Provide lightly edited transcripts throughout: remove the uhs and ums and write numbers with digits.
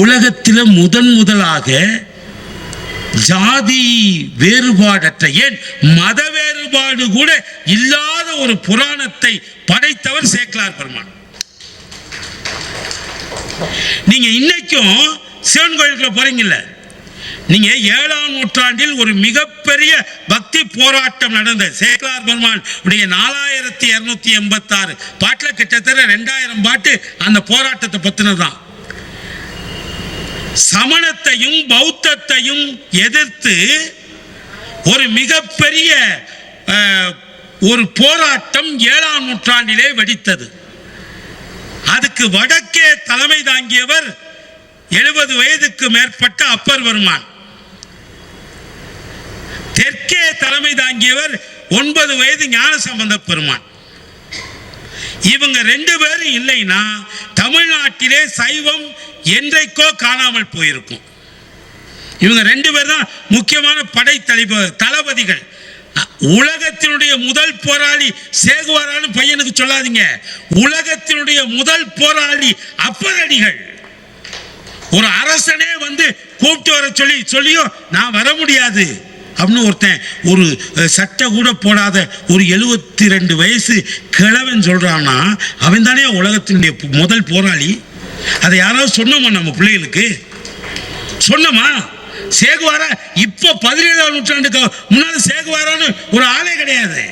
உலகத்தில் முதலாக ஜாதி வேறுபாடற்ற, ஏன் மத வேறுபாடு கூட இல்லாத ஒரு புராணத்தை படைத்தவர் சேக்கிழார் பெருமான். நீங்க இன்னைக்கும் சிவன் கோயிலுக்குள்ள போறீங்கல்ல, நீங்க 7ஆம் நூற்றாண்டில் ஒரு மிகப்பெரிய பக்தி போராட்டம் நடந்த சேக்கிழார் பெருமான் 4286 பாட்டுல கிட்டத்தட்ட 2000 பாட்டு அந்த போராட்டத்தை பத்தினதான். சமணத்தையும் பௌத்தத்தையும் எதிர்த்து ஒரு மிகப்பெரிய ஒரு போராட்டம் 7ஆம் நூற்றாண்டிலே வெடித்தது. அதுக்கு வடக்கே தலைமை தாங்கியவர் 70 வயதுக்கு மேற்பட்ட அப்பர் பெருமான். தெற்கே தலைமை தாங்கியவர் 9 வயது ஞானசம்பந்த பெருமான். இவங்க 2 பேரும் இல்லைன்னா தமிழ்நாட்டிலே சைவம் என்றைக்கோ காணாமல் போயிருக்கும். இவங்க 2 பேர் தான் முக்கியமான படை தளபதிகள். உலகத்தினுடைய முதல் போராளி சேகுவாரான்னு பையனுக்கு சொல்லாதீங்க. உலகத்தினுடைய முதல் போராளி அப்பரடிகள். ஒரு அரசனே வந்து கூப்பிட்டு வர சொல்லியும் நான் வர முடியாது அப்படின்னு ஒருத்தன், ஒரு சட்டை கூட போடாத ஒரு 72 வயசு கிழவன் சொல்றான்னா அவன் தானே உலகத்தினுடைய முதல் போராளி. அதை யாராவது சொன்னோமா? நம்ம பிள்ளைகளுக்கு சொன்னோமா? சேகுவாரா இப்ப 17ஆம் நூற்றாண்டுக்கு முன்னாடி சேகுவாரான்னு ஒரு ஆளே கிடையாது.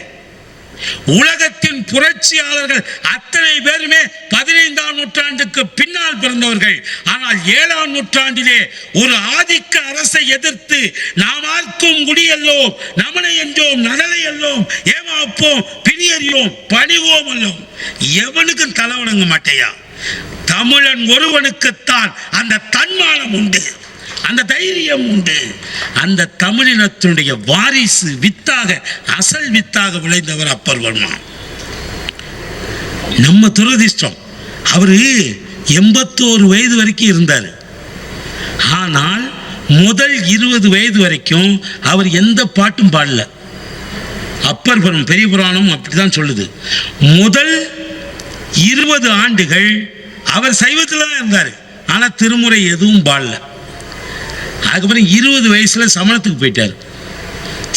உலகத்தின் புரட்சியாளர்கள் அத்தனை பேருமே 15ஆம் நூற்றாண்டுக்கு பின்னால் பிறந்தவர்கள். ஆனால் 7ஆம் நூற்றாண்டிலே ஒரு ஆதிக்க அரசை எதிர்த்து நாமார்க்கும் குடியல்லோம், நமனை என்றோம், நடலை அல்லோம், ஏமாப்போம், பிணியறியோம், பணிவோம் அல்லோம். எவனுக்கும் தலை வணங்க மாட்டேயா. தமிழன் ஒருவனுக்குத்தான் அந்த தன்மானம் உண்டு, அந்த தைரியம் உண்டு. அந்த தமிழினத்தினுடைய வாரிசு வித்தாக, அசல் வித்தாக விளைந்தவர் அப்பர் பெருமான். நம்ம துரதிர்ஷ்டம், அவரு 81 வயது வரைக்கும் இருந்தார். ஆனால் முதல் 20 வயது வரைக்கும் அவர் எந்த பாட்டும் பாடல. அப்பர் பெரும் பெரிய புராணம் அப்படிதான் சொல்லுது. முதல் 20 ஆண்டுகள் அவர் சைவத்தில் தான் இருந்தார். ஆனால் திருமுறை எதுவும் பாடல. அதுக்கப்புறம் 20 வயசுல சமணத்துக்கு போயிட்டார்,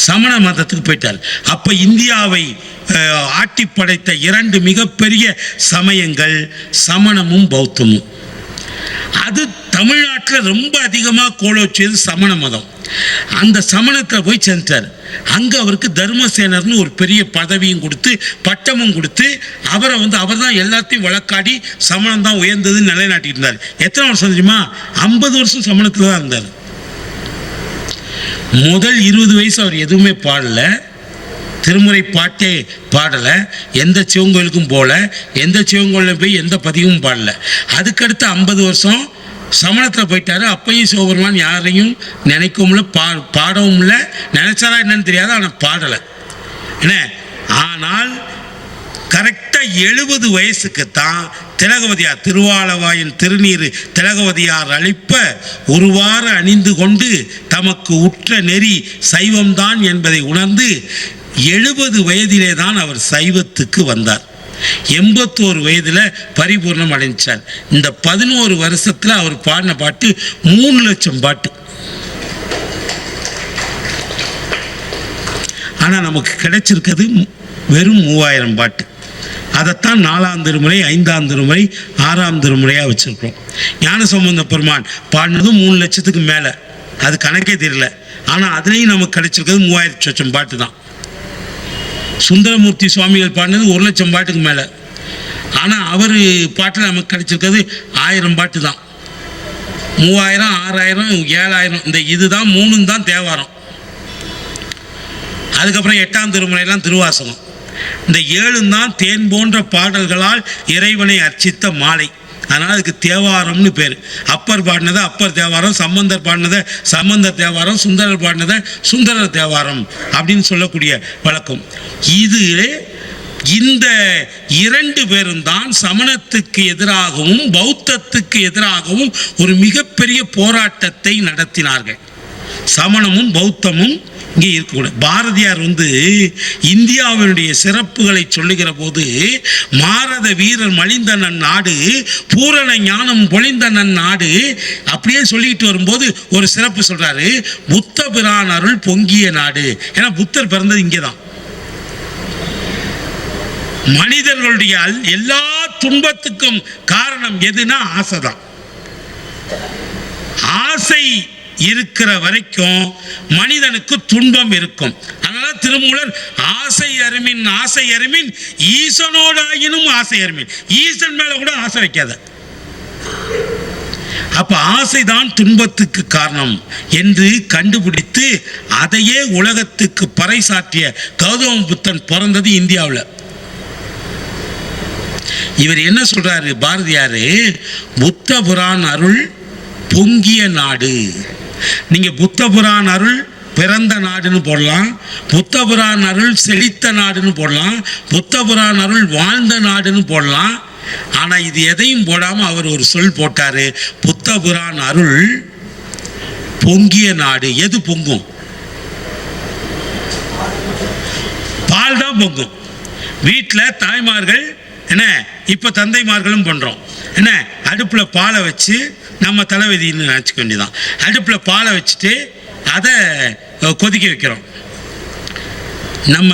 சமண மதத்துக்கு போயிட்டார். அப்ப இந்தியாவை ஆட்டி படைத்த 2 மிகப்பெரிய சமயங்கள் சமணமும் பௌத்தமும். அது தமிழ்நாட்டில் ரொம்ப அதிகமாக கோலோச்சியது சமண மதம். அந்த சமணத்தில் போய் சென்றார். அங்கே அவருக்கு தர்மசேனர்னு ஒரு பெரிய பதவியும் கொடுத்து பட்டமும் கொடுத்து அவரை அவர் தான் எல்லாத்தையும் வழக்காடி சமணம் தான் உயர்ந்ததுன்னு நிலைநாட்டிட்டு இருந்தார். எத்தனை வருஷம் தெரியுமா? 50 வருஷம் சமணத்தில் தான் இருந்தார். முதல் 20 வயசு அவர் எதுவுமே பாடல, திருமுறை பாட்டே பாடலை, எந்த சிவங்கோயிலுக்கும் போல, எந்த சிவங்கோயிலும் போய் எந்த பதிவும் பாடல. அதுக்கடுத்து 50 வருஷம் சமணத்தில் போயிட்டாரு. அப்பையும் சிவபெருமான் யாரையும் நினைக்கவும் இல்லை, பாடவும் இல்லை. நினைச்சாரா என்னன்னு தெரியாது, ஆனால் பாடலை என்ன. ஆனால் கரெக்டாக 70 வயசுக்குத்தான் திலகவதியார், திருவாலவாயின் திருநீர் திலகவதியார் அளிப்ப ஒருவாறு அணிந்து கொண்டு தமக்கு உற்ற நெறி சைவம்தான் என்பதை உணர்ந்து 70 வயதிலே தான் அவர் சைவத்துக்கு வந்தார். 81 வயதில் பரிபூர்ணம் அடைஞ்சார். இந்த 11 வருஷத்தில் அவர் பாடின பாட்டு 3 லட்சம் பாட்டு. ஆனால் நமக்கு கிடைச்சிருக்கிறது வெறும் 3000 பாட்டு. அதைத்தான் 4ஆம் திருமுறை, 5ஆம் திருமுறை, 6ஆம் திருமுறையாக வச்சுருக்கோம். ஞானசம்பந்த பெருமான் பாடினதும் 3 லட்சத்துக்கு மேலே, அது கணக்கே தெரியல. ஆனால் அதுலேயும் நமக்கு கிடைச்சிருக்கிறது 3000 லட்சம் பாட்டு தான். சுந்தரமூர்த்தி சுவாமிகள் பாடினது 1 லட்சம் பாட்டுக்கு மேலே. ஆனால் அவர் பாட்டில் நமக்கு கிடைச்சிருக்கிறது 1000 பாட்டு தான். 3000, 6000, 7000 இந்த இதுதான் 3 தான் தேவாரம். அதுக்கப்புறம் 8ஆம் திருமுறையெல்லாம் திருவாசகம். இந்த 7 தான் தேன் போன்ற பாடல்களால் இறைவனை அர்ச்சித்த மாலை. அதனால் அதுக்கு தேவாரம்னு பேர். அப்பர் பாடினதை அப்பர் தேவாரம், சம்பந்தர் பாடினதை சம்பந்தர் தேவாரம், சுந்தரர் பாடினதை சுந்தரர் தேவாரம் அப்படின்னு சொல்லக்கூடிய வழக்கம். இது இந்த 2 பேரும் தான் சமணத்துக்கு எதிராகவும் பௌத்தத்துக்கு எதிராகவும் ஒரு மிகப்பெரிய போராட்டத்தை நடத்தினார்கள். சமணமும் பௌத்தமும் இங்கே இருக்கக்கூடாது. பாரதியார் இந்தியாவினுடைய சிறப்புகளை சொல்லுகிற போது, மாரத வீரர் மலிந்த நன்னாடு, பூரண ஞானம் பொழிந்த நன்னாடு அப்படியே சொல்லிட்டு வரும்போது ஒரு சிறப்பு சொல்றாரு, புத்த பிரான் அருள் பொங்கிய நாடு. ஏன்னா புத்தர் பிறந்தது இங்கேதான். மனிதர்களுடைய எல்லா துன்பத்துக்கும் காரணம் எதுனா ஆசைதான். ஆசை இருக்கிற வரைக்கும் மனிதனுக்கு துன்பம் இருக்கும். அதனால திருமூலர் ஆசை அருமின் ஈசனோடாயினும் ஆசை அருமின், ஈசன் மேல கூட ஆசை வைக்காத. அப்ப ஆசைதான் துன்பத்துக்கு காரணம் என்று கண்டுபிடித்து அதையே உலகத்துக்கு பறைசாற்றிய கௌதம புத்தன் பிறந்தது இந்தியாவில். இவர் என்ன சொல்றாரு பாரதியாரு, புத்த புரான் அருள் பொங்கிய நாடு. நீங்க புத்த புரான் அருள் பிறந்த நாடுன்னு போடலாம், புத்த புரான் அருள் செழித்த நாடுன்னு போடலாம், புத்த புரான் அருள் வாழ்ந்த நாடுன்னு போடலாம். ஆனா இது எதையும் போடாம அவர் ஒரு சொல் போட்டாரு, புத்த புரான் அருள் பொங்கிய நாடு. எது பொங்கும்? பால் தான் பொங்கும். வீட்டில் தாய்மார்கள் என்ன, இப்போ தந்தைமார்களும் பண்ணுறோம் என்ன, அடுப்பில் பாலை வச்சு நம்ம தலைவிதின்னு நினச்சிக்க வேண்டியதான். அடுப்பில் பாலை வச்சுட்டு அதை கொதிக்க வைக்கிறோம். நம்ம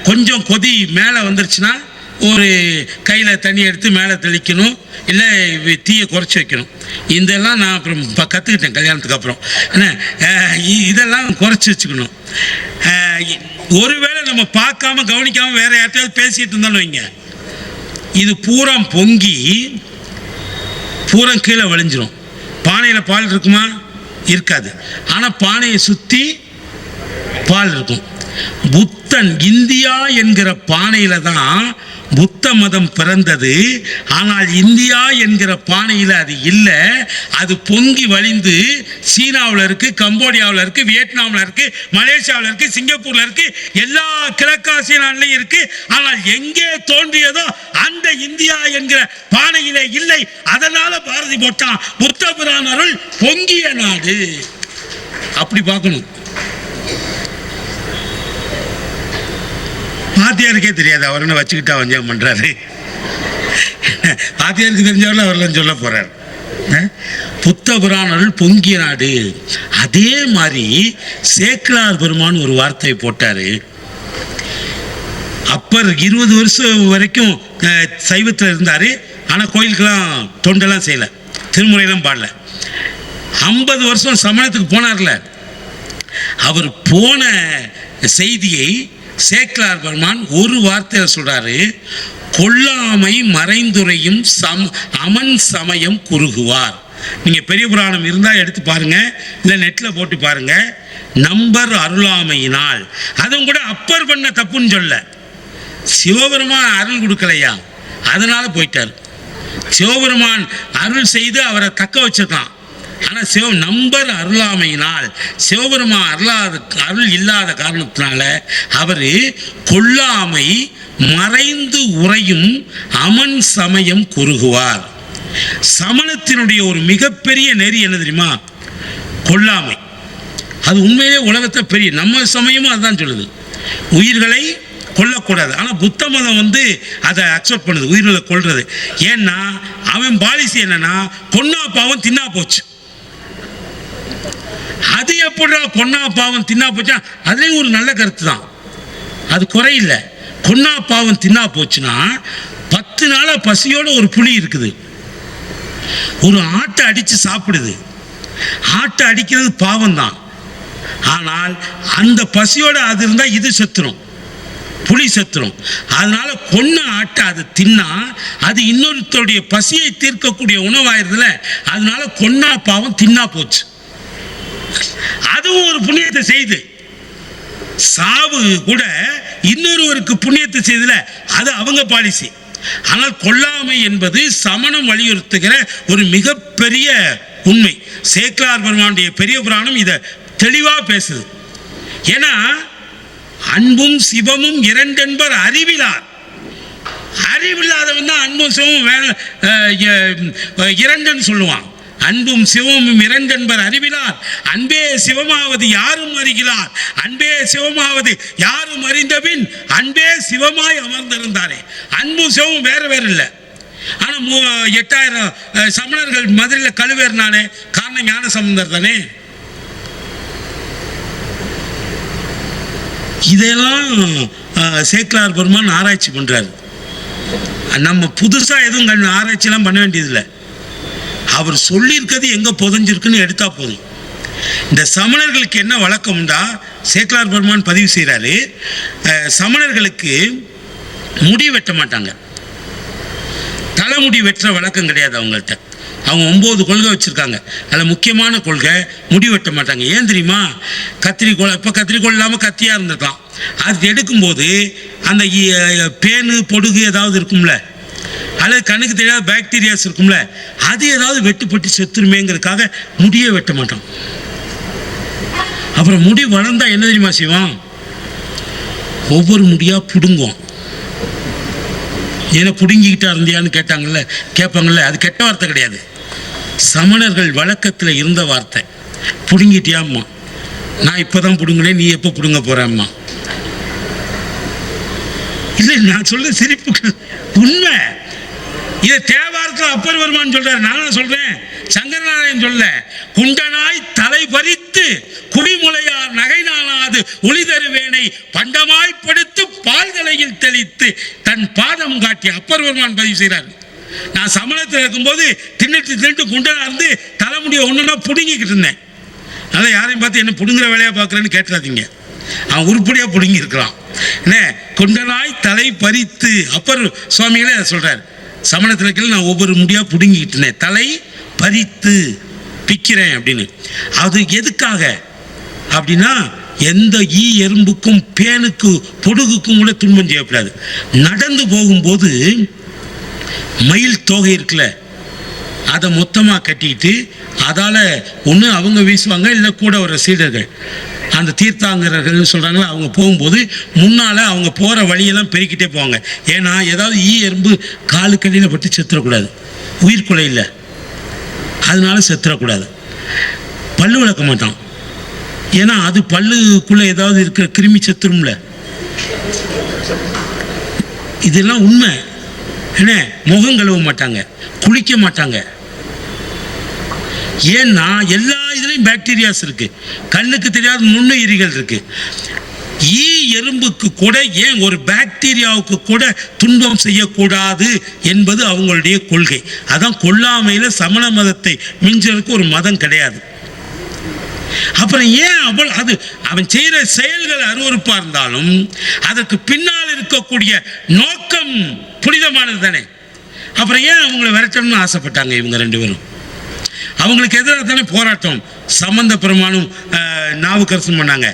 கொஞ்சம் கொதி மேலே வந்துருச்சுன்னா ஒரு கையில் தண்ணி எடுத்து மேலே தெளிக்கணும், இல்லை தீயை குறைச்சி வைக்கணும். இதெல்லாம் நான் அப்புறம் கற்றுக்கிட்டேன் கல்யாணத்துக்கு அப்புறம் என்ன, இதெல்லாம் குறைச்சி வச்சுக்கணும். ஒருவேளை நம்ம பார்க்காம கவனிக்காமல் வேற யார்ட்டையாவது பேசிகிட்டு இருந்தாலும் வைங்க, இது பூரா பொங்கி பூரா கீழே வழிஞ்சிரும். பானையில் பால் இருக்குமா? இருக்காது. ஆனால் பானையை சுற்றி பால் இருக்கும். புத்தன் இந்தியா என்கிற பானையில தான் புத்த மதம் பிறந்தது. ஆனால் இந்தியா என்கிற பானையில் அது இல்லை. அது பொங்கி வழிந்து சீனாவில் இருக்கு, கம்போடியாவில் இருக்கு, வியட்நாமில் இருக்கு, மலேசியாவில் இருக்கு, சிங்கப்பூர்ல இருக்கு, எல்லா கிழக்காசிய நாட்டிலையும் இருக்கு. ஆனால் எங்கே தோன்றியதோ அந்த இந்தியா என்கிற பானையிலே இல்லை. அதனால பாரதி போட்டான், புத்த பிரான் அருள் பொங்கிய நாடு. அப்படி பார்க்கணும். வாத்தியாருக்கே தெரியாது, அவர் என்ன வச்சுக்கிட்டா வஞ்சகம் பண்றாரு. வாத்தியாருக்கு தெரிஞ்சவர்கள் அவர்லாம் சொல்ல போறார், புத்த புராணர்கள் பொங்கிய நாடு. அதே மாதிரி சேக்கிழார் பெருமான் ஒரு வார்த்தையை போட்டாரு. அப்பர் 20 வருஷம் வரைக்கும் சைவத்தில் இருந்தாரு. ஆனால் கோயிலுக்கெல்லாம் தொண்டெல்லாம் செய்யல, திருமுறையெல்லாம் பாடல. 50 வருஷம் சமணத்துக்கு போனார்ல, அவர் போன செய்தியை சேக்கிழார் பெருமான் ஒரு வார்த்தையில் சொல்றாரு, கொல்லாமை மறைந்துரையும் அமன் சமயம் குறுகுவார். நீங்க பெரிய புராணம் இருந்தால் எடுத்து பாருங்க, இல்லை நெட்டில் போட்டு பாருங்க. நம்பர் அருளாமையினால், அதுவும் கூட அப்பர் பண்ண தப்புன்னு சொல்ல, சிவபெருமான் அருள் கொடுக்கலையா, அதனால போயிட்டார். சிவபெருமான் அருள் செய்து அவரை தக்க வச்சிருக்கான். ஆனால் நம்பர் அருளாமையினால், சிவபெருமான் அருள் இல்லாத காரணத்தினால அவர் கொல்லாமை மறைந்து உரையும் அமன் சமயம் குறுகுவார். சமணத்தினுடைய ஒரு மிகப்பெரிய நெறி என்ன தெரியுமா? கொல்லாமை. அது உண்மையிலே உலகத்தை பெரிய, நம்ம சமயமும் அதுதான் சொல்லுது, உயிர்களை கொல்லக்கூடாது. ஆனால் புத்த மதம் அதை அக்செப்ட் பண்ணுது, உயிர்களை கொல்றது. ஏன்னா அவன் பாலிசி என்னன்னா, கொன்னா பாவம் தின்னா போச்சு. அது எப்படா கொன்னா பாவம் தின்னா போச்சா? அதுலேயும் ஒரு நல்ல கருத்து தான், அது குறையில்லை. கொன்னா பாவம் தின்னா போச்சுன்னா 10 நாளா பசியோட ஒரு புலி இருக்குது, ஒரு ஆட்டை அடித்து சாப்பிடுது. ஆட்டை அடிக்கிறது பாவம் தான். ஆனால் அந்த பசியோட அது இருந்தால் இது செத்துரும், புலி செத்துரும். அதனால கொன்ன ஆட்டை அது தின்னா அது இன்னொருத்தருடைய பசியை தீர்க்கக்கூடிய உணவாயிருதுல, அதனால கொன்னா பாவம் தின்னா போச்சு. அதுவும் ஒரு புண்ணியத்தை செய்து. சாவு கூட இன்னொருவருக்கு புண்ணியத்தை செய்தல, அது அவங்க பாலிசி. ஆனால் கொல்லாமை என்பது சமணம் வலியுறுத்துகிற ஒரு மிகப்பெரிய உண்மை. சேக்கிழார் பெருமானுடைய பெரிய புராணம் இதை தெளிவா பேசுது. ஏன்னா அன்பும் சிவமும் இரண்டென்பர் அறிவிலார். அறிவில்லாதவன் தான் அன்பும் சிவமும் இரண்டுன்னு சொல்லுவான். அன்பும் சிவமும் இரண்டென்பர் அறிவிலார், அன்பே சிவமாவது யாரும் அறிகிறார், அன்பே சிவமாவது யாரும் அறிந்தபின் அன்பே சிவமாய் அமர்ந்திருந்தாரே. அன்பும் சிவமும் வேற வேற இல்லை. ஆனால் 8000 சமணர்கள் மதுரையில் கழுவேறினாலே காரணம் ஞான சம்பந்தர் தானே. இதெல்லாம் சேக்கிழார் பெருமான் ஆராய்ச்சி பண்றாரு. நம்ம புதுசா எதுவும் ஆராய்ச்சியெல்லாம் பண்ண வேண்டியதில்லை. அவர் சொல்லியிருக்கிறது எங்க புதஞ்சிருக்குன்னு எடுத்தா போதும். இந்த சமணர்களுக்கு என்ன வழக்கம் உண்டா, சேக்கிழார் பெருமான் பதிவு செய்கிறாரு. சமணர்களுக்கு முடி வெட்ட மாட்டாங்க, தலைமுடி வெட்டுற வழக்கம் கிடையாது அவங்கள்ட்ட. அவங்க 9 கொள்கை வச்சுருக்காங்க. அதில் முக்கியமான கொள்கை முடி வெட்ட மாட்டாங்க. ஏன் தெரியுமா? கத்திரிக்கோள், இப்போ கத்திரிக்கோள் இல்லாமல் கத்தியாக இருந்திருக்கலாம். அது எடுக்கும்போது அந்த பேனு பொடுகு ஏதாவது இருக்கும்ல, அல்லது கண்ணுக்கு தெரியாத பாக்டீரியாஸ் இருக்கும்ல, அது ஏதாவது வெட்டுப்பட்டு செத்துருமேங்கிறதுக்காக முடியே வெட்ட மாட்டோம். அப்புறம் முடி வளர்ந்தா என்ன தெரியுமா செய்வோம்? ஒவ்வொரு முடியாக பிடுங்குவோம். ஏன்னா பிடுங்கிக்கிட்டா இருந்தியான்னு கேட்பாங்கல்ல, அது கெட்ட வார்த்தை கிடையாது. சமணர்கள் வழக்கத்தில் இருந்த வார்த்தை. பிடுங்கிட்டியாம்மா, நான் இப்போதான் பிடுங்கினேன், நீ எப்போ பிடுங்க போறம்மா? இல்லை, நான் சொல்ல சிரிப்பு உண்மை. இதை தேவாரத்தில் அப்பர் பெருமான் சொல்றாரு, நானும் சொல்றேன். சங்கரநாராயணன் சொல்ல, குண்டனாய் தலை பறித்து குடிமுலையார் நகை நாளாது ஒளிதருவேனை பண்டமாய் படுத்து பால்தலையில் தெளித்து தன் பாதம் காட்டி அப்பர் பெருமான் பதிவு செய்கிறார். நான் சமணத்தில் இருக்கும்போது தின்னுட்டு குண்டனா இருந்து தலைமுடிய ஒன்றுனா பிடுங்கிக்கிட்டு இருந்தேன். அதனால் யாரையும் பார்த்து என்ன பிடுங்குற வேலையாக பார்க்குறேன்னு கேட்டுறாதீங்க. அவன் உருப்படியாக பிடுங்கி இருக்கிறான். என்ன குண்டனாய் தலை பறித்து அப்பர் சுவாமிகளே அதை சொல்கிறார். சமணத்தில் இருக்கையில் நான் ஒவ்வொரு முடியாக பிடுங்கிக்கிட்டு இருந்தேன், தலை பறித்து பிக்கிறேன் அப்படின்னு. அது எதுக்காக அப்படின்னா, எந்த எறும்புக்கும் பேனுக்கு பொடுகுக்கும் கூட துன்பம் செய்யக்கூடாது. நடந்து போகும்போது மயில் தோகை இருக்குல்ல, அதை மொத்தமாக கட்டிக்கிட்டு அதால் ஒன்று அவங்க வீசுவாங்க, இல்லை கூட ஒரு சீடர்கள் அந்த தீர்த்தாங்கரர்கள் சொல்கிறாங்களா, அவங்க போகும்போது முன்னால் அவங்க போகிற வழியெல்லாம் பெருக்கிட்டே போவாங்க. ஏன்னா ஏதாவது எறும்பு காலு கடியில் பட்டு செத்துடக்கூடாது, உயிர்கொலை இல்லை, அதனால செத்துடக்கூடாது. பல்லு விளக்க மாட்டான், ஏன்னா அது பல்லுக்குள்ளே ஏதாவது இருக்கிற கிருமி செத்துரும்ல. இதெல்லாம் உண்மை. என்ன, முகம் கழுவ மாட்டாங்க, குளிக்க மாட்டாங்க. ஏன்னா எல்லா இதுலையும் பாக்டீரியாஸ் இருக்கு, கண்ணுக்கு தெரியாத நுண்ணுயிரிகள் இருக்கு. எறும்புக்கு கூட, ஏன் ஒரு பாக்டீரியாவுக்கு கூட துன்பம் செய்யக்கூடாது என்பது அவங்களுடைய கொள்கை. அதான் கொல்லாமையில சமண மதத்தை மிஞ்சறதுக்கு ஒரு மதம் கிடையாது. அப்புறம் ஏன் அவன் செய்கிற செயல்கள் அருவருப்பா இருந்தாலும் அதற்கு பின்னால் இருக்கக்கூடிய நோக்கம் புனிதமானது தானே. அப்புறம் ஏன் அவங்களை விரட்டணும்னு ஆசைப்பட்டாங்க இவங்க 2 பேரும்? அவங்களுக்கு எதிராக தானே போராட்டம் சம்பந்த பெருமானும் நாவுக்கரசன் பண்ணாங்க.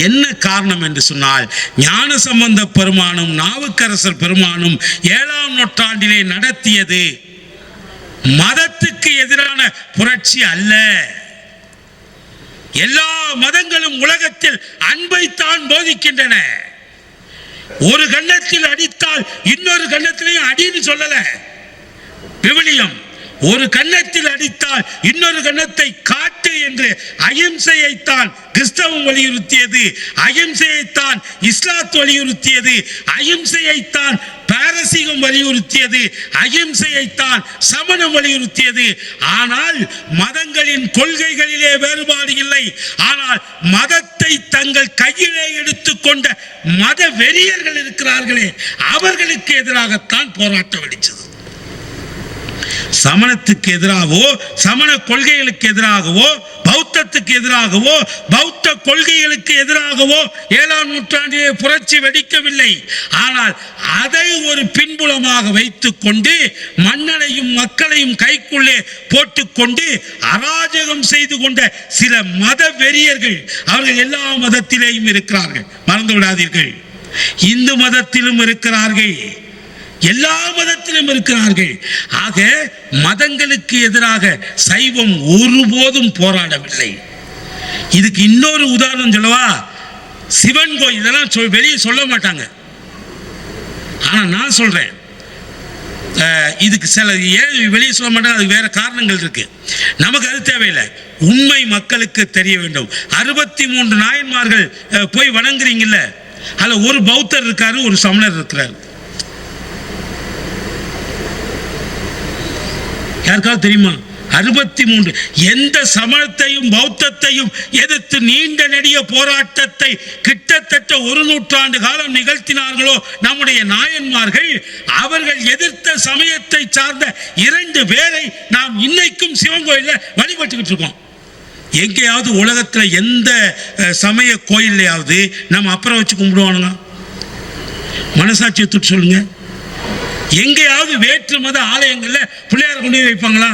என்ன காரணம் என்று சொன்னால், ஞான சம்பந்த பெருமானும் நாவுக்கரசர் பெருமானும் 7ஆம் நூற்றாண்டிலே நடத்தியது மதத்துக்கு எதிரான புரட்சி அல்ல. எல்லா மதங்களும் உலகத்தில் அன்பைத்தான் போதிக்கின்றன. ஒரு கன்னத்தில் அடித்தால் இன்னொரு கன்னத்திலையும் அடின்னு சொல்லல விவிலியம். ஒரு கன்னத்தில் அடித்தால் இன்னொரு கன்னத்தை காட்டு என்று அகிம்சையைத்தான் கிறிஸ்தவம் வலியுறுத்தியது, அகிம்சையைத்தான் இஸ்லாத் வலியுறுத்தியது, அகிம்சையைத்தான் பாரசீகம் வலியுறுத்தியது, அகிம்சையைத்தான் சமணம் வலியுறுத்தியது. ஆனால் மதங்களின் கொள்கைகளிலே வேறுபாடு இல்லை. ஆனால் மதத்தை தங்கள் கையிலே எடுத்துக்கொண்ட மத வெறியர்கள் இருக்கிறார்களே, அவர்களுக்கு எதிராகத்தான் போராட்டம் வெடிச்சது. சமணத்துக்கு எதிராகவோ, சமண கொள்கைகளுக்கு எதிராகவோ, பௌத்தத்துக்கு எதிராகவோ, பௌத்த கொள்கைகளுக்கு எதிராகவோ 7ஆம் நூற்றாண்டிலே புரட்சி வெடிக்கவில்லை. ஆனால் அதை ஒரு பின்புலமாக வைத்துக் கொண்டு மன்னனையும் மக்களையும் கைக்குள்ளே போட்டுக்கொண்டு அராஜகம் செய்து கொண்ட சில மத வெறியர்கள், அவர்கள் எல்லா மதத்திலேயும் இருக்கிறார்கள், மறந்து விடாதீர்கள். இந்து மதத்திலும் இருக்கிறார்கள், எல்லா மதத்திலும் இருக்கிறார்கள். ஆக மதங்களுக்கு எதிராக சைவம் ஒருபோதும் போராடவில்லை. இதுக்கு இன்னொரு உதாரணம் சொல்லவா? சிவன் கோயில், இதெல்லாம் வெளியே சொல்ல மாட்டாங்க, ஆனா நான் சொல்றேன். இதுக்கு சில ஏன் வெளியே சொல்ல மாட்டாங்க, அதுக்கு வேற காரணங்கள் இருக்கு. நமக்கு அது தேவையில்லை. உண்மை மக்களுக்கு தெரிய வேண்டும். 63 நாயன்மார்கள் போய் வணங்குறீங்கல்ல, அதில் ஒரு பௌத்தர் இருக்காரு, ஒரு சமணர் இருக்கிறார். யாருக்காவது தெரியுமா? 63. எந்த சமணத்தையும் பௌத்தத்தையும் எதிர்த்து நீண்ட நெடிய போராட்டத்தை கிட்டத்தட்ட 1 நூற்றாண்டு காலம் நிகழ்த்தினார்களோ நம்முடைய நாயன்மார்கள், அவர்கள் எதிர்த்த சமயத்தை சார்ந்த 2 பேரை நாம் இன்னைக்கும் சிவன் கோயிலில் வழிபட்டுக்கிட்டு இருக்கோம். எங்கேயாவது உலகத்தில் எந்த சமய கோயிலையாவது நம்ம அப்புறம் வச்சு கும்பிடுவானுங்க? மனசாட்சியை தொட்டு சொல்லுங்க. எங்கேயாவது வேற்று மத ஆலயங்கள்ல பிள்ளையார் கொண்டு வைப்பாங்களா?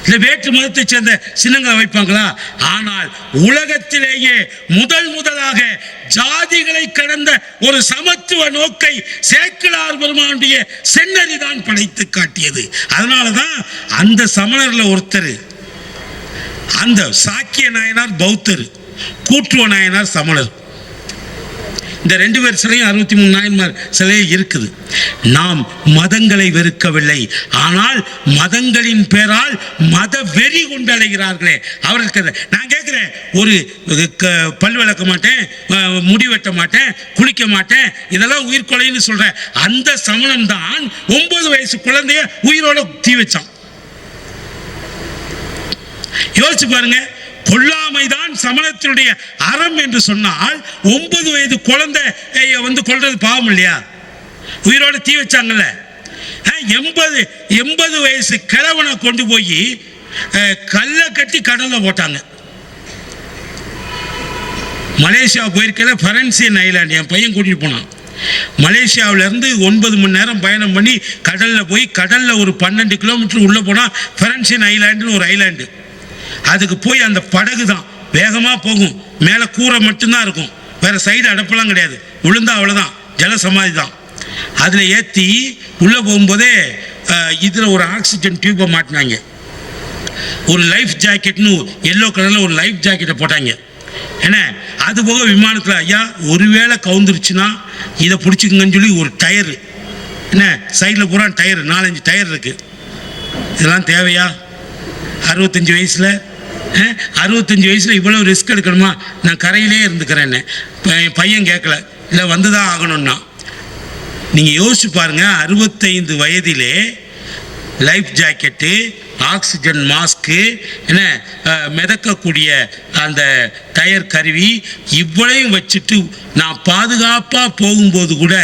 இல்லை வேற்று மதத்தை சேர்ந்த சின்னங்களை வைப்பாங்களா? ஆனால் உலகத்திலேயே முதலாக ஜாதிகளை கடந்த ஒரு சமத்துவ நோக்கை சேக்கிழார் பெருமானுடைய செந்நெறி தான் படைத்து காட்டியது. அதனாலதான் அந்த சமணர்ல ஒருத்தர், அந்த சாக்கிய நாயனார் பௌத்தர், கூட்டுவ நாயனார் சமணர். இந்த 2 பேர் சிலையும் 63 நாயன்மார் சிலையே இருக்குது. நாம் மதங்களை வெறுக்கவில்லை, ஆனால் மதங்களின் பேரால் மத வெறி கொண்டு அலைகிறார்களே அவர்களுக்கு. நான் கேட்கிறேன், ஒரு பல் விளக்க மாட்டேன், முடி வெட்ட மாட்டேன், குளிக்க மாட்டேன், இதெல்லாம் உயிர்கொலைன்னு சொல்ற அந்த சமணம் தான் 9 வயசு குழந்தைய உயிரோட தீ வச்சான். யோசிச்சு பாருங்க. கொல்லாமைதான் சமணத்தினுடைய அறம் என்று சொன்னால் 9 வயது குழந்தை கொல்றது பாவம் இல்லையா? உயிரோட தீ வச்சாங்கல்ல. 80 வயசு கிழவனை கொண்டு போய் கல்லை கட்டி கடல்ல போட்டாங்க. மலேசியா போயிருக்கல, பரன்சியன் ஐலாண்ட் என் பையன் கூட்டிட்டு போனான். மலேசியாவிலிருந்து 9 மணி நேரம் பயணம் பண்ணி கடல்ல போய், கடல்ல ஒரு 12 கிலோமீட்டர் உள்ள போனா பரன்சியன் ஐலாண்டுன்னு ஒரு ஐலாண்டு. அதுக்கு போய் அந்த படகு தான் வேகமாக போகும், மேலே கூரை மட்டும்தான் இருக்கும், வேற சைடு அடப்பெல்லாம் கிடையாது, விழுந்தா அவ்வளோதான், ஜல சமாதி தான். அதில் ஏற்றி உள்ளே போகும்போதே இதில் ஒரு ஆக்சிஜன் டியூப்பை மாட்டினாங்க, ஒரு லைஃப் ஜாக்கெட்னு எல்லோ கலரில் ஒரு லைஃப் ஜாக்கெட்டை போட்டாங்க. ஏன்னா அது போக விமானத்தில் ஐயா ஒருவேளை கவுந்துருச்சுன்னா இதை பிடிச்சிக்குங்கன்னு சொல்லி ஒரு டயரு, என்ன சைடில் பூரா டயரு, 4-5 டயர் இருக்குது. இதெல்லாம் தேவையா? 65 வயசில் 65 வயசில் இவ்வளோ ரிஸ்க் எடுக்கணுமா? நான் கரையிலே இருந்துக்கிறேன்னு பையன் கேட்கல, இல்லை வந்து தான் ஆகணும்னா. நீங்கள் யோசிச்சு பாருங்க, 65 வயதிலே லைஃப் ஜாக்கெட்டு, ஆக்சிஜன் மாஸ்க்கு, என்ன மிதக்கக்கூடிய அந்த டயர் கருவி, இவ்வளையும் வச்சுட்டு நான் பாதுகாப்பாக போகும்போது கூட,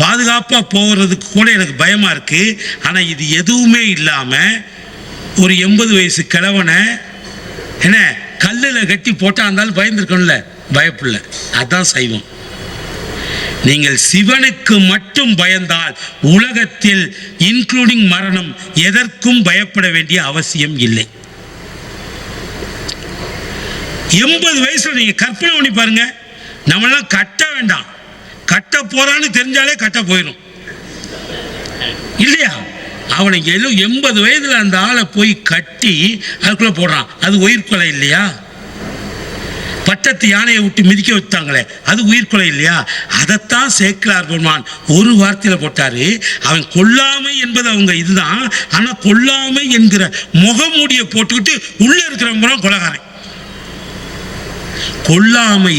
பாதுகாப்பாக போகிறதுக்கு கூட எனக்கு பயமாக இருக்குது. ஆனால் இது எதுவுமே இல்லாமல் ஒரு 80 வயசு கிழவனை என்ன கல்லில் கட்டி போட்டா இருந்தாலும் பயந்துருக்கணும்ல, பயப்படல. அதுதான் சைவம். நீங்கள் சிவனுக்கு மட்டும் பயந்தால் உலகத்தில் இன்க்ளூடிங் மரணம் எதற்கும் பயப்பட வேண்டிய அவசியம் இல்லை. 80 வயசுல நீங்க கற்பனை பண்ணி பாருங்க. நம்மளாம் கட்ட வேண்டாம், கட்ட போறான்னு தெரிஞ்சாலே கட்ட போயிடும் இல்லையா? அவனை 80 வயதுல அந்த ஆளை போய் கட்டி அதுக்குள்ள போடுறான், அது உயிர்கொலை இல்லையா? பட்டத்து யானையை விட்டு மிதிக்க வச்சாங்களே, அது உயிர்கொலை இல்லையா? அதைத்தான் சேக்கிழார் பெருமான் ஒரு வார்த்தையில போட்டாரு. அவன் கொல்லாமை என்பது அவங்க இதுதான், ஆனா கொல்லாமை என்கிற முகமூடியை போட்டுக்கிட்டு உள்ள இருக்கிறவங்க கொலகாரன். கொல்லாமை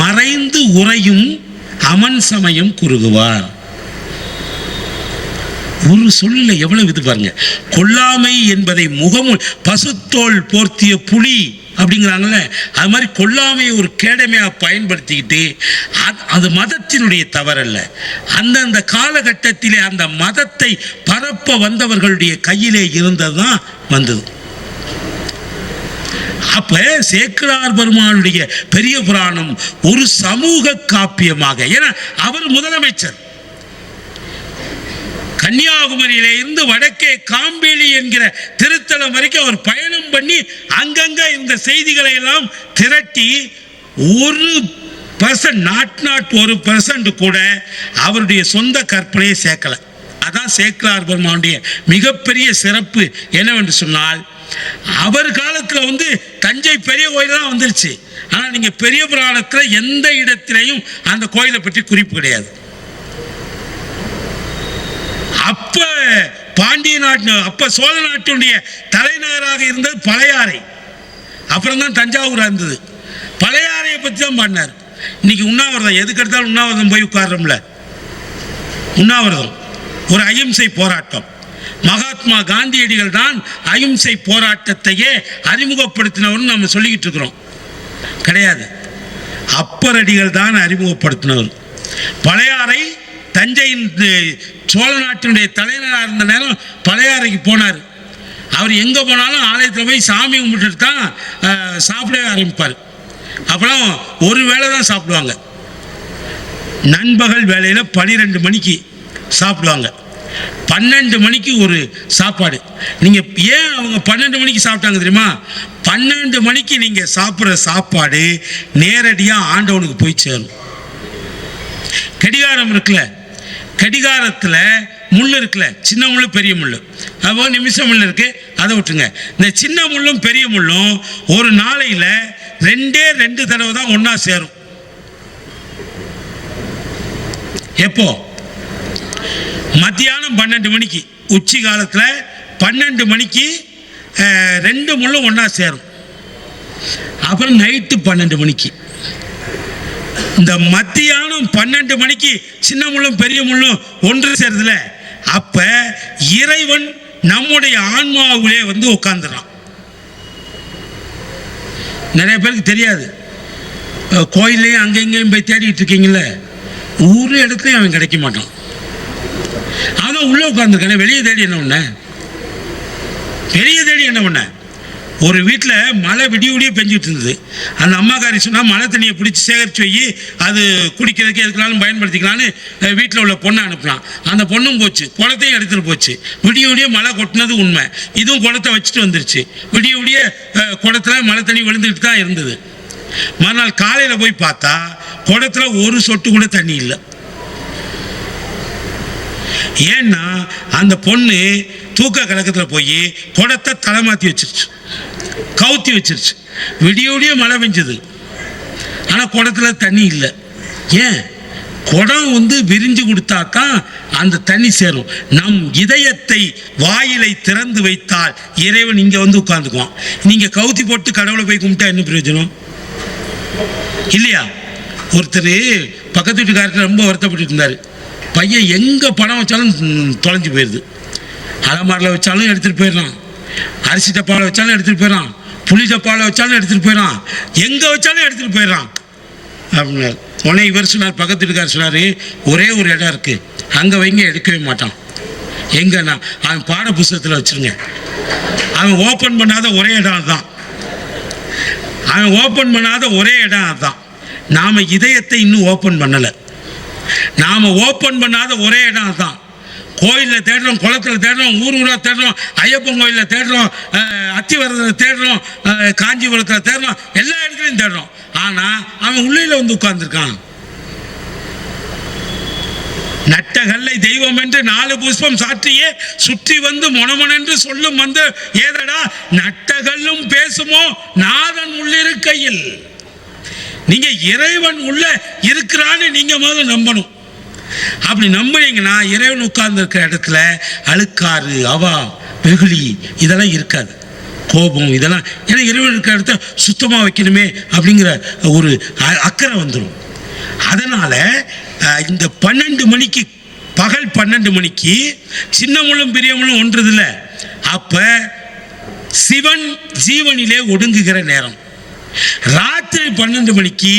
மறைந்து உறையும் அமன் சமயம் குறுகுவார். ஒரு சொல்ல எவ்வளவு இது பாருங்க. கொல்லாமை என்பதை முகமும் பசுத்தோல் போர்த்திய புலி அப்படிங்கிறாங்கல்ல, அது மாதிரி கொல்லாமையை ஒரு கேடமையாக பயன்படுத்திக்கிட்டு, அது மதத்தினுடைய தவறல்ல, அந்தந்த காலகட்டத்திலே அந்த மதத்தை பரப்ப வந்தவர்களுடைய கையிலே இருந்ததுதான் வந்தது. அப்ப சேக்கிழார் பெருமானுடைய பெரிய புராணம் ஒரு சமூக காப்பியமாக, ஏன்னா அவர் முதலமைச்சர், கன்னியாகுமரியில இருந்து வடக்கே காம்பேலி என்கிற திருத்தலம் வரைக்கும் அவர் பயணம் பண்ணி அங்கங்க இந்த செய்திகளை எல்லாம் திரட்டி 1% கூட அவருடைய சொந்த கற்பனையை சேர்க்கல. அதான் சேக்கிழார் பெருமானுடைய மிகப்பெரிய சிறப்பு என்னவென்று சொன்னால், அவர் காலத்தில் தஞ்சை பெரிய கோயில் தான் வந்துருச்சு. ஆனால் நீங்க பெரிய புராணத்தில் எந்த இடத்திலையும் அந்த கோயிலை பற்றி குறிப்பு கிடையாது. அப்ப பாண்டிய நாட்டு, அப்ப சோழ நாட்டினுடைய தலைநகராக இருந்தது பழையாறை. அப்புறம் தான் தஞ்சாவூர் இருந்தது. பழையாறையை பற்றி தான் பாடினார். இன்னைக்கு உண்ணாவிரதம், எதுக்கு எடுத்தாலும் உண்ணாவிரதம் போய் உட்கார்றோம்ல. உண்ணாவிரதம் ஒரு அகிம்சை போராட்டம். மகாத்மா காந்தியடிகள் தான் அகிம்சை போராட்டத்தையே அறிமுகப்படுத்தினவர் நம்ம சொல்லிக்கிட்டு இருக்கிறோம். கிடையாது, அப்பரடிகள் தான் அறிமுகப்படுத்தினவர். பழையாறை தஞ்சையின் சோழ நாட்டினுடைய தலைநகராக இருந்த நேரம் பழையாறைக்கு போனார். அவர் எங்கே போனாலும் ஆலயத்தில் போய் சாமி கும்பிட்டுட்டு தான் சாப்பிடவே ஆரம்பிப்பார். அப்புறம் ஒரு வேளை தான் சாப்பிடுவாங்க. நண்பகல் வேலையில் 12 மணிக்கு சாப்பிடுவாங்க. 12 மணிக்கு ஒரு சாப்பாடு. நீங்கள் ஏன் அவங்க 12 மணிக்கு சாப்பிட்டாங்க தெரியுமா? 12 மணிக்கு நீங்கள் சாப்பிட்ற சாப்பாடு நேரடியாக ஆண்டவனுக்கு போய் சேரும். கடிகாரம் இருக்குல்ல, கடிகாரத்தில் முள் இருக்குல்ல, சின்ன முள் பெரிய முள், அப்போ நிமிஷம் முள் இருக்கு, அதை விட்டுங்க. இந்த சின்ன முள்ளும் பெரிய முள்ளும் ஒரு நாளையில் 2 தடவை தான் ஒன்றா சேரும். எப்போ? மத்தியானம் 12 மணிக்கு, உச்சி காலத்தில் 12 மணிக்கு 2 முள்ளும் ஒன்றா சேரும். அப்புறம் நைட்டு 12 மணிக்கு. இந்த மத்தியானம் 12 மணிக்கு சின்ன முள்ளும் பெரிய முள்ளும் ஒன்று சேருதுல, அப்ப இறைவன் நம்முடைய ஆன்மாவிலே வந்து உட்கார்ந்துறான். நிறைய பேருக்கு தெரியாது. கோயிலையும் அங்கே இங்கேயும் போய் தேடிட்டு இருக்கீங்கள, ஒரு இடத்துலையும் அவன் கிடைக்க மாட்டான். அவன் உள்ள உட்கார்ந்துருக்கானே, வெளியே தேடி என்ன பண்ண? வெளியே தேடி என்ன பண்ண? ஒரு வீட்டில் மழை விடிய விடிய பெஞ்சிட்டு இருந்தது. அந்த அம்மாக்காரி சொன்னால் மழை தண்ணியை பிடிச்சி சேகரித்து வை, அது குடிக்கிறதுக்கு எதுக்குனாலும் பயன்படுத்திக்கலான்னு வீட்டில் உள்ள பொண்ணை அனுப்பலாம். அந்த பொண்ணும் போச்சு, குளத்தையும் எடுத்துகிட்டு போச்சு. விடிய விடிய மழை கொட்டினது உண்மை. இதுவும் குளத்தை வச்சுட்டு வந்துருச்சு. விடிய விடிய குளத்தில் மழை தண்ணி விழுந்துக்கிட்டு தான் இருந்தது. மறுநாள் காலையில் போய் பார்த்தா குளத்தில் ஒரு சொட்டு கூட தண்ணி இல்லை. ஏன்னா அந்த பொண்ணு தூக்க கலக்கத்தில் போய் குடத்தை தலைமாற்றி வச்சிருச்சு, கவுத்தி வச்சிருச்சு. விடிய விடிய மழை பெஞ்சது, ஆனால் குடத்தில் தண்ணி இல்லை. ஏன்? குடம் வந்து விரிஞ்சு கொடுத்தா தான் அந்த தண்ணி சேரும். நம் இதயத்தை வாயிலை திறந்து வைத்தால் இறைவன் இங்கே வந்து உட்கார்ந்துக்குவான். நீங்கள் கவுத்தி போட்டு கடவுளை போய் கும்பிட்டா என்ன பிரயோஜனம்? இல்லையா? ஒருத்தர் பக்கத்து வீட்டுக்காரத்தில் ரொம்ப வருத்தப்பட்டு இருந்தார். பையன் எங்கே பணம் வச்சாலும் தொலைஞ்சு போயிடுது. அலமாரில் வச்சாலும் எடுத்துகிட்டு போயிடறான், அரிசி டப்பாவில் வச்சாலும் எடுத்துகிட்டு போயிடறான், புளி டப்பாவில் வச்சாலும் எடுத்துகிட்டு போயிடறான், எங்கே வச்சாலும் எடுத்துகிட்டு போயிடறான் அப்படின்னாரு. உடனே இவர் சொன்னார், பக்கத்து வீட்டுக்காரர் சொன்னார், ஒரே ஒரு இடம் இருக்குது, அங்கே வைங்க, எடுக்கவே மாட்டான். எங்கன்னா அவன் பாட புஸ்தகத்தில் வச்சுருங்க. அவன் ஓப்பன் பண்ணாத ஒரே இடம் அதுதான். அவன் ஓப்பன் பண்ணாத ஒரே இடம் அதுதான். நாம் இதயத்தை இன்னும் ஓப்பன் பண்ணலை. நாம் ஓப்பன் பண்ணாத ஒரே இடம் அதுதான். கோயிலில் தேடுறோம், குளத்தில் தேடுறோம், ஊராக தேடுறோம், ஐயப்பன் கோயிலில் தேடுறோம், அத்திவரத்தில் தேடுறோம், காஞ்சிபுரத்தில் தேடுறோம், எல்லா இடத்துலையும் தேடுறோம். ஆனால் அவன் உள்ளே வந்து உட்கார்ந்துருக்கான். நட்டகல்லை தெய்வம் என்று 4 புஷ்பம் சாற்றியே சுற்றி வந்து மொனமொனென்று சொல்லும் வந்து ஏதடா நட்டகல்லும் பேசுமோ நாதன் உள்ளிருக்கையில். நீங்க இறைவன் உள்ள இருக்கிறான்னு நீங்க முதல்ல நம்பணும். அப்படி நம்புனீங்கன்னா இறைவன் உட்கார்ந்து இருக்கிற இடத்துல அழுக்காறு, அவா, வெகுளி இதெல்லாம் இருக்காது. கோபம் இதெல்லாம், ஏன்னா இறைவன் இருக்கிற இடத்த சுத்தமாக வைக்கணுமே அப்படிங்கிற ஒரு அக்கறை வந்துடும். அதனால இந்த 12 மணிக்கு, பகல் 12 மணிக்கு சின்ன முள்ளும் பெரிய முள்ளும் ஒன்றதில்ல. அப்ப சிவன் ஜீவனிலே ஒடுங்குகிற நேரம். ராத்திரி 12 மணிக்கு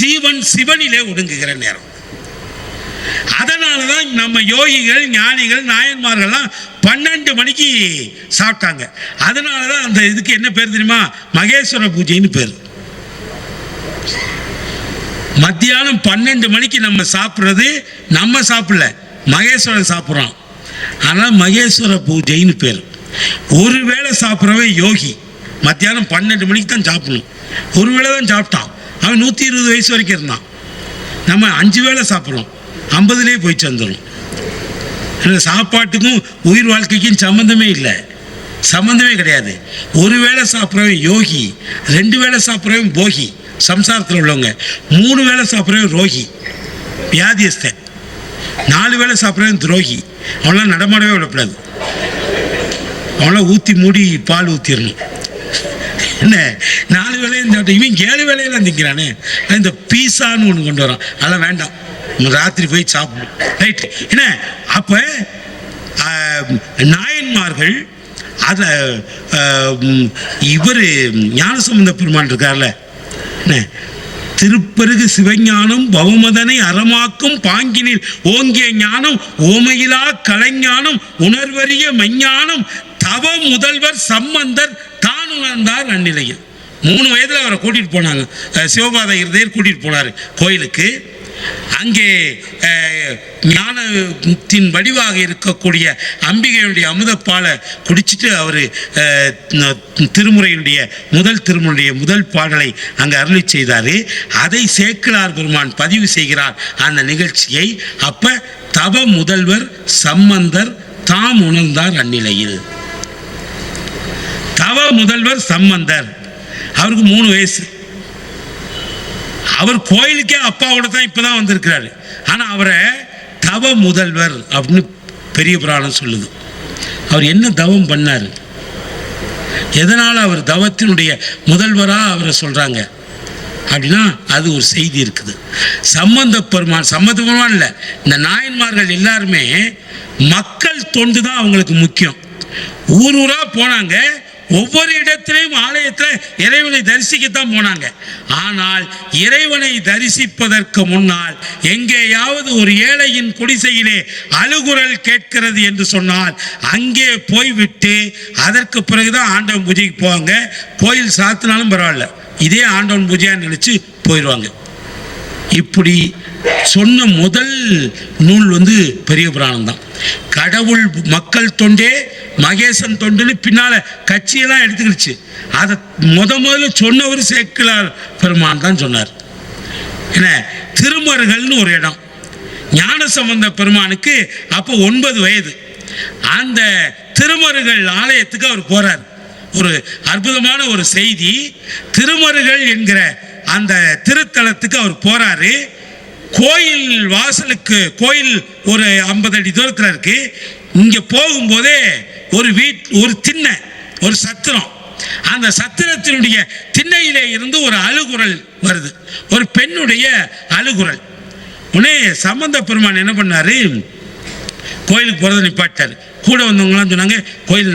ஜீவன் சிவனிலே ஒடுங்குகிற நேரம். அதனாலதான் நம்ம யோகிகள், ஞானிகள், நாயன்மார்கள்லாம் 12 மணிக்கு சாப்பிட்டாங்க. அதனாலதான் அந்த இதுக்கு என்ன பேர் தெரியுமா? மகேஸ்வர பூஜைன்னு பேர். மத்தியானம் 12 மணிக்கு நம்ம சாப்பிட்றது, நம்ம சாப்பிடல, மகேஸ்வரன் சாப்பிட்றான். ஆனால் மகேஸ்வர பூஜைன்னு பேர். ஒரு வேளை சாப்பிட்றவன் யோகி. மத்தியானம் 12 மணிக்கு தான் சாப்பிடணும். ஒரு வேளை தான் சாப்பிட்டான். அவன் 120 வயசு வரைக்கும் இருந்தான். நம்ம 5 வேளை சாப்பிட்றோம், 50லேயே போய் சேர்ந்துடும். சாப்பாட்டுக்கும் உயிர் வாழ்க்கைக்கும் சம்மந்தமே இல்லை, சம்மந்தமே கிடையாது. ஒரு வேளை சாப்பிட்றவன் யோகி, 2 வேளை சாப்பிட்றவன் போகி, சம்சாரத்தில் உள்ளவங்க. 3 வேளை சாப்பிட்றவன் ரோகி, வியாதியஸ்தன். 4 வேளை சாப்பிட்றேன் துரோகி, அவன்லாம் நடமாடவே விடக்கூடாது. அவன்லாம் ஊற்றி மூடி பால் ஊற்றிடணும். என்ன 4 வேளையும் சாப்பிட்டு இவன் 7 வேளையெல்லாம் திங்கிறானே. இந்த பீஸான்னு ஒன்று கொண்டு வரான், அதெல்லாம் வேண்டாம், ராத்திரி போய் சாப்பிடணும். ரைட். என்ன அப்போ நாயன்மார்கள் அதை இவர் ஞானசம்பந்த பெருமான் இருக்கார்ல, என்ன திருப்பெருகு சிவஞானம் பவமதனை அறமாக்கும் பாங்கினில் ஓங்கிய ஞானம் ஓமையிலா கலைஞானம் உணர்வறிய மெஞ்ஞானம் தவ முதல்வர் சம்பந்தர் தான் உணர்ந்தார் அந்நிலையில். 3 வயதில் அவரை கூட்டிகிட்டு போனாங்க. சிவபாத இருதயர் கூட்டிகிட்டு போனார் கோயிலுக்கு. அங்கே ஞானத்தின் வடிவாக இருக்கக்கூடிய அம்பிகையுடைய அமுதப்பாலை குடிச்சிட்டு அவர் திருமுறையினுடைய முதல் பாடலை அங்கே அருளி செய்தார். அதை சேக்கிழார் பெருமான் பதிவு செய்கிறார் அந்த நிகழ்ச்சியை. அப்ப தவ முதல்வர் சம்பந்தர் தாம் உணர்ந்தார் அந்நிலையில். தவ முதல்வர் சம்பந்தர், அவருக்கு 3 வயசு. அவர் கோயிலுக்கே அப்பாவோட தான் இப்பதான் வந்திருக்கிறாரு. ஆனா அவரை தவ முதல்வர் அப்படின்னு பெரிய புராணம் சொல்லுது. அவர் என்ன தவம் பண்ணாரு, எதனால அவர் தவத்தினுடைய முதல்வரா அவரை சொல்றாங்க அப்படின்னா அது ஒரு செய்தி இருக்குது. சம்பந்த பெருமான் இல்லை, இந்த நாயன்மார்கள் எல்லாருமே மக்கள் தொண்டு தான் அவங்களுக்கு முக்கியம். ஊரா போனாங்க, ஒவ்வொரு இடத்திலையும் ஆலயத்தில் இறைவனை தரிசிக்கத்தான் போனாங்க. ஆனால் இறைவனை தரிசிப்பதற்கு முன்னால் எங்கேயாவது ஒரு ஏழையின் குடிசையிலே அழுகுரல் கேட்கிறது என்று சொன்னால் அங்கே போய்விட்டு அதற்கு பிறகுதான் ஆண்டவன் பூஜைக்கு போவாங்க. கோயில் சாத்தினாலும் பரவாயில்ல, இதே ஆண்டவன் பூஜையா நினைச்சு போயிடுவாங்க. இப்படி சொன்ன முதல் நூல் பெரிய புராணம் தான். கடவுள் மக்கள் தொண்டே மகேசன் தொண்டுன்னு பின்னால கட்சியெல்லாம் எடுத்துக்கிடுச்சு. அதை முதல்ல சொன்னவர் சேக்கிழார் பெருமான் தான் சொன்னார். என்ன திருமருகல்னு ஒரு இடம், ஞானசம்பந்த பெருமானுக்கு அப்போ 9 வயது. அந்த திருமருகல் ஆலயத்துக்கு அவர் போறார். ஒரு அற்புதமான ஒரு செய்தி. திருமருகல் என்கிற அந்த திருத்தலத்துக்கு அவர் போறாரு. கோயில் வாசலுக்கு, கோயில் ஒரு 50 அடி தூரத்தில் இருக்கு. இங்க போகும்போதே ஒரு திண்ணை, ஒரு சத்திரம். அந்த சத்திரத்தினுடைய திண்ணையிலே இருந்து ஒரு அழுகுரல் வருது, ஒரு பெண்ணுடைய அழுகுரல். உடனே சம்பந்த பெருமான் என்ன பண்ணாரு, கோயிலுக்கு போறதை நிப்பாட்டார். கூட வந்தவங்களாம் சொன்னாங்க, கோயில்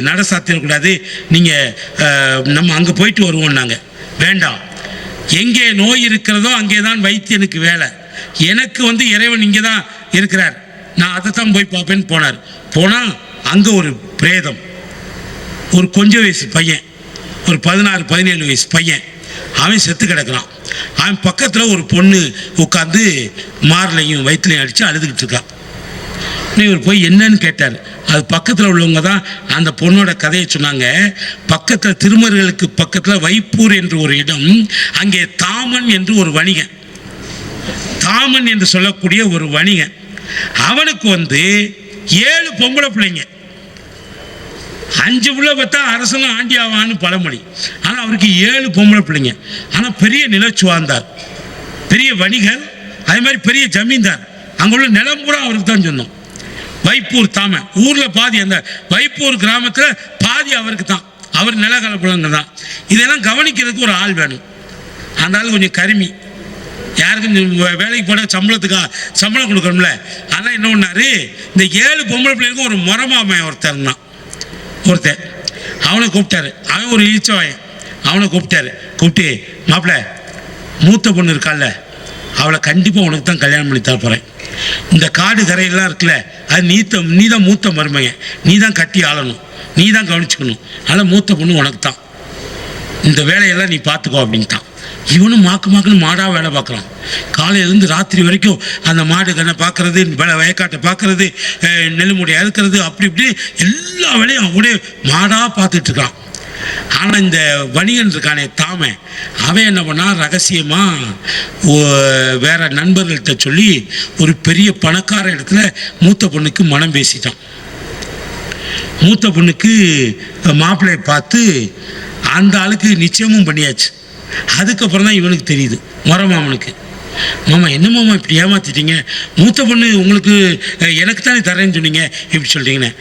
நட சாத்திடக்கூடாது, நீங்க நம்ம அங்கே போயிட்டு வருவோம்னாங்க. வேண்டாம், எங்கே நோய் இருக்கிறதோ அங்கே தான் வைத்தியனுக்கு வேலை. எனக்கு இறைவன் இங்கே தான் இருக்கிறார், நான் அதை தான் போய் பார்ப்பேன்னு போனார். போனால் அங்கே ஒரு பிரேதம், ஒரு கொஞ்ச வயசு பையன், ஒரு 16-17 வயசு பையன், அவன் செத்து கிடக்கிறான். அவன் பக்கத்தில் ஒரு பொண்ணு உட்காந்து மார்லையும் வயிற்றுலையும் அடித்து அழுதுகிட்டு இருக்கான். இவர் போய் என்னன்னு கேட்டார். அது பக்கத்தில் உள்ளவங்க தான் அந்த பொண்ணோட கதையை சொன்னாங்க. பக்கத்தில் திருமருகளுக்கு பக்கத்தில் வைப்பூர் என்று ஒரு இடம், அங்கே தாமன் என்று ஒரு வணிகன், தாமன் என்று சொல்லக்கூடிய ஒரு வணிகன், அவனுக்கு 7 பொம்பளை பிள்ளைங்க. 5 பிள்ளை பார்த்தா அரசனும் ஆண்டி ஆவான்னு பழமொழி. ஆனால் அவருக்கு 7 பொம்பளை பிள்ளைங்க. ஆனால் பெரிய நிலச்சுவார்ந்தார், பெரிய வணிகர், அதே மாதிரி பெரிய ஜமீன்தார். அங்குள்ள நிலம் கூட அவருக்கு தான் சொன்னோம். வைப்பூர் தாமன் ஊரில் பாதி, அந்த வைப்பூர் கிராமத்தில் பாதி அவருக்கு தான். அவர் நில கலப்புலங்க தான். இதெல்லாம் கவனிக்கிறதுக்கு ஒரு ஆள் வேணும். அந்த ஆள் கொஞ்சம் கருமி, யாருக்கும் வேலைக்கு போனால் சம்பளம் கொடுக்கணும்ல. ஆனால் என்ன பண்ணாரு, இந்த 7 பொம்பளை பிள்ளைகளுக்கும் ஒரு முறமாமையன் ஒருத்தர் தான். அவனை கூப்பிட்டாரு. அவன் ஒரு ஈச்சவாயன். அவனை கூப்பிட்டு மாப்பிள்ள, மூத்த பொண்ணு இருக்கால, அவளை கண்டிப்பாக உனக்கு தான் கல்யாணம் பண்ணி தர போகிறேன். இந்த காடு கரையெல்லாம் இருக்குல்ல, அது நீ தான் மூத்த மருமகன், நீ தான் கட்டி ஆளணும், நீ தான் கவனிச்சுக்கணும். அதனால் மூத்த பொண்ணு உனக்கு தான், இந்த வேலையெல்லாம் நீ பார்த்துக்கோ அப்படின்ட்டான். இவனும் மாக்குன்னு மாடாக வேலை பார்க்குறான். காலையிலேருந்து ராத்திரி வரைக்கும் அந்த மாடு கண்ணை பார்க்கறது, வயக்காட்டை பார்க்கறது, நெல்லுமுடி அறுக்கிறது, அப்படி இப்படி எல்லா வேலையும் அவனே மாடாக பார்த்துட்டு இருக்கான். ஆனால் இந்த வணிகன் இருக்கானே தாமன், அவன் என்ன பண்ணான், ரகசியமாக வேற நண்பர்கள்ட்ட சொல்லி ஒரு பெரிய பணக்கார இடத்துல மூத்த பொண்ணுக்கு மனம் பேசிட்டான். மூத்த பொண்ணுக்கு மாப்பிள்ளையை பார்த்து அந்த ஆளுக்கு நிச்சயமும் பண்ணியாச்சு. அதுக்கப்புறம் தான் இவனுக்கு தெரியுது, மரமாமனுக்கு மாமா என்ன மாமா இப்படி ஏமாத்திட்டீங்க, மூத்த பொண்ணு உங்களுக்கு எனக்கு தானே தரேன்னு சொன்னீங்க, இப்படி சொல்லிட்டீங்கன்னு.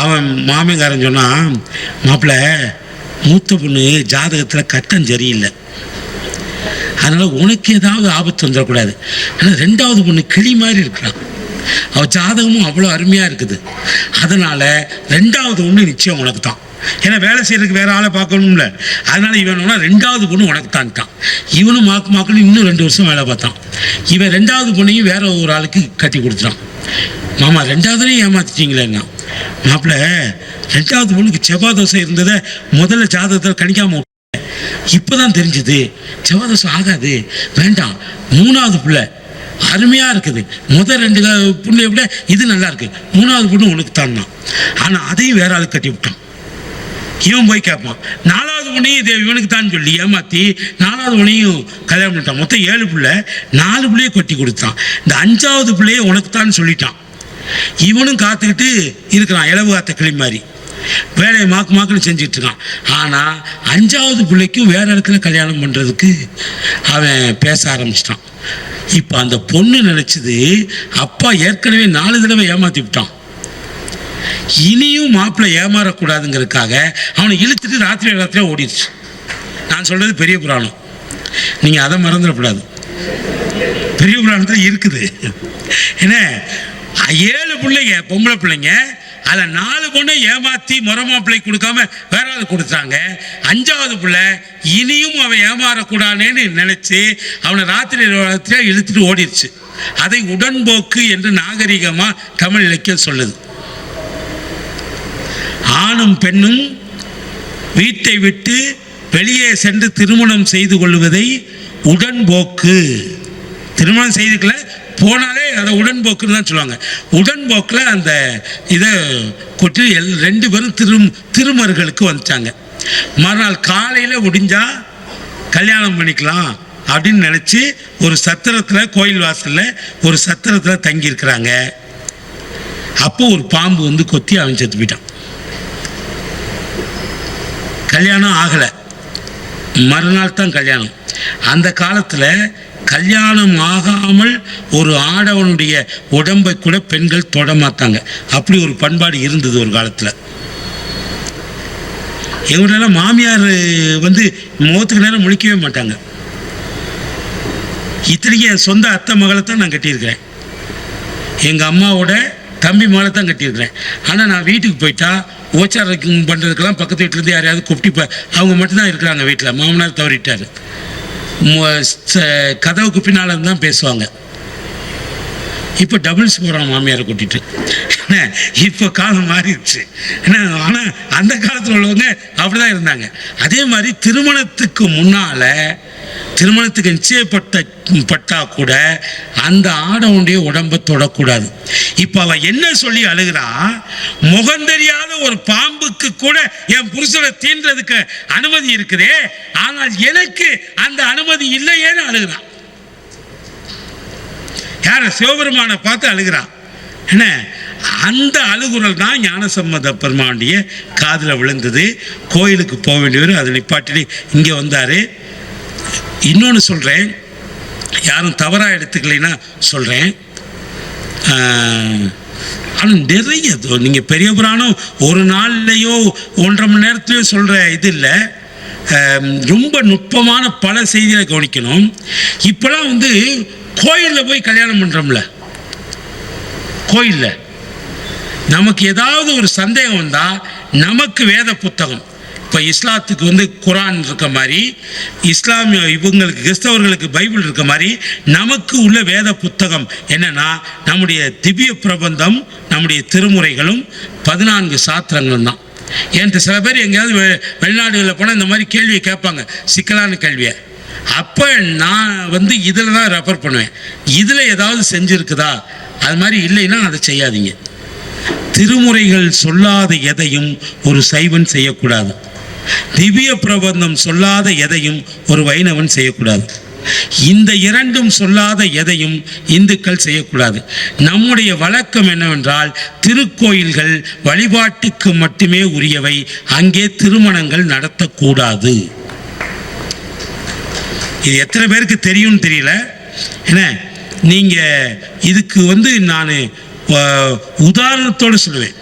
அவன் மாமியாரன் சொன்னான், மாப்பிள்ள மூத்த பொண்ணு ஜாதகத்தில் கட்டம் சரியில்லை, அதனால் உனக்கு ஏதாவது ஆபத்து வந்துடக்கூடாது. ஆனால் ரெண்டாவது பொண்ணு கிளி மாதிரி இருக்கிறான், அவள் ஜாதகமும் அவ்வளோ அருமையாக இருக்குது, அதனால் ரெண்டாவது பொண்ணு நிச்சயம் உனக்கு தான். ஏன்னா வேலை செய்யறதுக்கு வேற ஆளை பார்க்கணும்ல, அதனால இவன் ரெண்டாவது பொண்ணு உனக்கு தான்ட்டான். இவனும் மாக்கணும் இன்னும் 2 வருஷம் வேலை பார்த்தான். இவன் ரெண்டாவது பொண்ணையும் வேற ஒரு ஆளுக்கு கட்டி கொடுத்துட்டான். மாமா ரெண்டாவதுலேயும் ஏமாத்திட்டீங்களேன்னா, மாப்பிள்ள ரெண்டாவது பொண்ணுக்கு செவ்வாய் தோசை இருந்ததை முதல்ல ஜாதகத்தில் கணிக்காம இப்போதான் தெரிஞ்சுது, செவ்வாய் தோசை ஆகாது வேண்டாம், 3வது பிள்ளை அருமையாக இருக்குது, முதல் 2 பொண்ணையை விட இது நல்லா இருக்கு, 3வது பொண்ணு உனக்கு தான். ஆனால் அதையும் வேற ஆளுக்கு கட்டி விட்டான். இவன் போய் கேட்பான், 4வது பொண்ணையும் இது இவனுக்கு தான் சொல்லி ஏமாற்றி 4வது பொண்ணையும் கல்யாணம் பண்ணிட்டான். மொத்தம் 7 பிள்ளை, 4 பிள்ளையை கொட்டி கொடுத்தான். இந்த 5வது பிள்ளையை உனக்கு தான் சொல்லிட்டான். இவனும் காத்துக்கிட்டு இருக்கிறான், இளவு காத்த கிளி மாதிரி வேலையை மாக்குன்னு செஞ்சுட்டு இருக்கான். ஆனால் 5வது பிள்ளைக்கும் வேற இடத்துல கல்யாணம் பண்ணுறதுக்கு அவன் பேச ஆரம்பிச்சிட்டான். இப்போ அந்த பொண்ணு நினச்சது அப்பா ஏற்கனவே 4 தடவை ஏமாற்றி விட்டான், இனியும் மாப்பிள்ளை ஏமாறக்கூடாதுங்கிறதுக்காக அவனை இழுத்துட்டு ராத்திரி ஓடிடுச்சு. நான் சொல்றது பெரிய புராணம், நீங்கள் அதை மறந்துடக்கூடாது, பெரிய புராணத்தில் இருக்குது. ஏன்னா 7 பிள்ளைங்க பொம்பளை பிள்ளைங்க, அதில் 4 பொண்ணை ஏமாற்றி முறை மாப்பிள்ளை கொடுக்காம வேற ஆள் கொடுத்தாங்க. 5வது பிள்ளை இனியும் அவன் ஏமாறக்கூடாதுன்னு நினைச்சு அவனை ராத்திரி இழுத்துட்டு ஓடிடுச்சு. அதை உடன்போக்கு என்று நாகரிகமாக தமிழ் இலக்கியம் சொல்லுது. ஆணும் பெண்ணும் வீட்டை விட்டு வெளியே சென்று திருமணம் செய்து கொள்வதை உடன்போக்கு, திருமணம் செய்துக்கல போனாலே அதை உடன்போக்குன்னு தான் சொல்லுவாங்க. உடன்போக்கில் அந்த இதை கொட்டி 2 பேரும் திருமர்களுக்கு வந்துட்டாங்க. மறுநாள் காலையில் முடிஞ்சா கல்யாணம் பண்ணிக்கலாம் அப்படின்னு நினச்சி ஒரு சத்திரத்தில், கோயில் வாசலில் ஒரு சத்திரத்தில் தங்கியிருக்கிறாங்க. அப்போ ஒரு பாம்பு வந்து கொத்தி அவன் செத்து போயிட்டான். கல்யாணம் ஆகலை, மறுநாள் தான் கல்யாணம். அந்த காலத்தில் கல்யாணம் ஆகாமல் ஒரு ஆடவனுடைய உடம்பை கூட பெண்கள் தொட மாட்டாங்க, அப்படி ஒரு பண்பாடு இருந்தது ஒரு காலத்தில். எங்களெல்லாம் மாமியார் வந்து முகத்துக்கு நேரம் முழிக்கவே மாட்டாங்க. இத்தனைக்கு என் சொந்த அத்தை மகளை தான் நான் கட்டியிருக்கிறேன், எங்கள் அம்மாவோட தம்பி மகளை தான் கட்டியிருக்கிறேன். ஆனால் நான் வீட்டுக்கு போயிட்டா உபச்சாரம் பண்ணுறதுக்கெல்லாம் பக்கத்து வீட்டிலேருந்து யாரையாவது கூப்பிட்டு அவங்க மட்டும்தான் இருக்கிறாங்க வீட்டில், மாமனார் தவறிட்டார். கதவுக்கு பின்னால் தான் பேசுவாங்க. இப்போ டபுள்ஸ் போகிறான் மாமியாரை கூட்டிட்டு. இப்போ காலம் மாறிடுச்சு. ஆனால் அந்த காலத்தில் உள்ளவங்க அப்படிதான் இருந்தாங்க. அதே மாதிரி திருமணத்துக்கு முன்னால், திருமணத்துக்கு நிச்சயப்பட்டா கூட அந்த ஆடவனுடைய உடம்பை தொடக்கூடாது. இப்போ அவ என்ன சொல்லி அழுகிறா, முகம் தெரியாத ஒரு பாம்புக்கு கூட என் புருஷனை தீன்றதுக்கு அனுமதி இருக்குதே, ஆனால் எனக்கு அந்த அனுமதி இல்லையேன்னு அழுகிறான். யார? சிவபெருமானை பார்த்து அழுகிறான். என்ன அந்த அழுகுறல் தான் ஞானசம்பந்த பெருமானுடைய காதில் விழுந்தது. கோயிலுக்கு போக வேண்டியவர் அதை நிப்பாட்டி இங்கே வந்தார். இன்னொன்று சொல்கிறேன், யாரும் தவறாக எடுத்துக்கலைன்னா சொல்கிறேன். ஆனால் நிறைய நீங்கள் பெரிய புராணம் ஒரு நாள்லையோ 1.5 மணி நேரத்துலையோ சொல்கிற இது இல்லை, ரொம்ப நுட்பமான பல செய்திகளை கவனிக்கணும். இப்போலாம் வந்து கோயிலில் போய் கல்யாணம் பண்ணுறோம்ல, கோயிலில் நமக்கு ஏதாவது ஒரு சந்தேகம் வந்தால் நமக்கு வேத புத்தகம், இப்போ இஸ்லாத்துக்கு வந்து குரான் இருக்க மாதிரி, இஸ்லாமிய இவங்களுக்கு கிறிஸ்தவர்களுக்கு பைபிள் இருக்க மாதிரி, நமக்கு உள்ள வேத புத்தகம் என்னன்னா நம்முடைய திவ்ய பிரபந்தம், நம்முடைய திருமுறைகளும் 14 சாத்திரங்களும் தான். என்கிட்ட சில பேர் எங்கேயாவது வெளிநாடுகளில் போனால் இந்த மாதிரி கேள்வியை கேட்பாங்க, சிக்கலான கேள்வியை. அப்போ நான் வந்து இதில் தான் ரெஃபர் பண்ணுவேன், இதில் ஏதாவது செஞ்சுருக்குதா, அது மாதிரி இல்லைன்னா அதை செய்யாதீங்க. திருமுறைகள் சொல்லாத எதையும் ஒரு சைவன் செய்யக்கூடாது, திவ்ய பிரபந்தம் சொல்லாத எதையும் ஒரு வைணவன் செய்யக்கூடாது, இந்த 2ம் சொல்லாத எதையும் இந்துக்கள் செய்யக்கூடாது. நம்முடைய வழக்கம் என்னவென்றால் திருக்கோயில்கள் வழிபாட்டுக்கு மட்டுமே உரியவை, அங்கே திருமணங்கள் நடத்தக்கூடாது. இது எத்தனை பேருக்கு தெரியும்னு தெரியல. என்ன நீங்கள் இதுக்கு நான் உதாரணத்தோடு சொல்லுவேன்.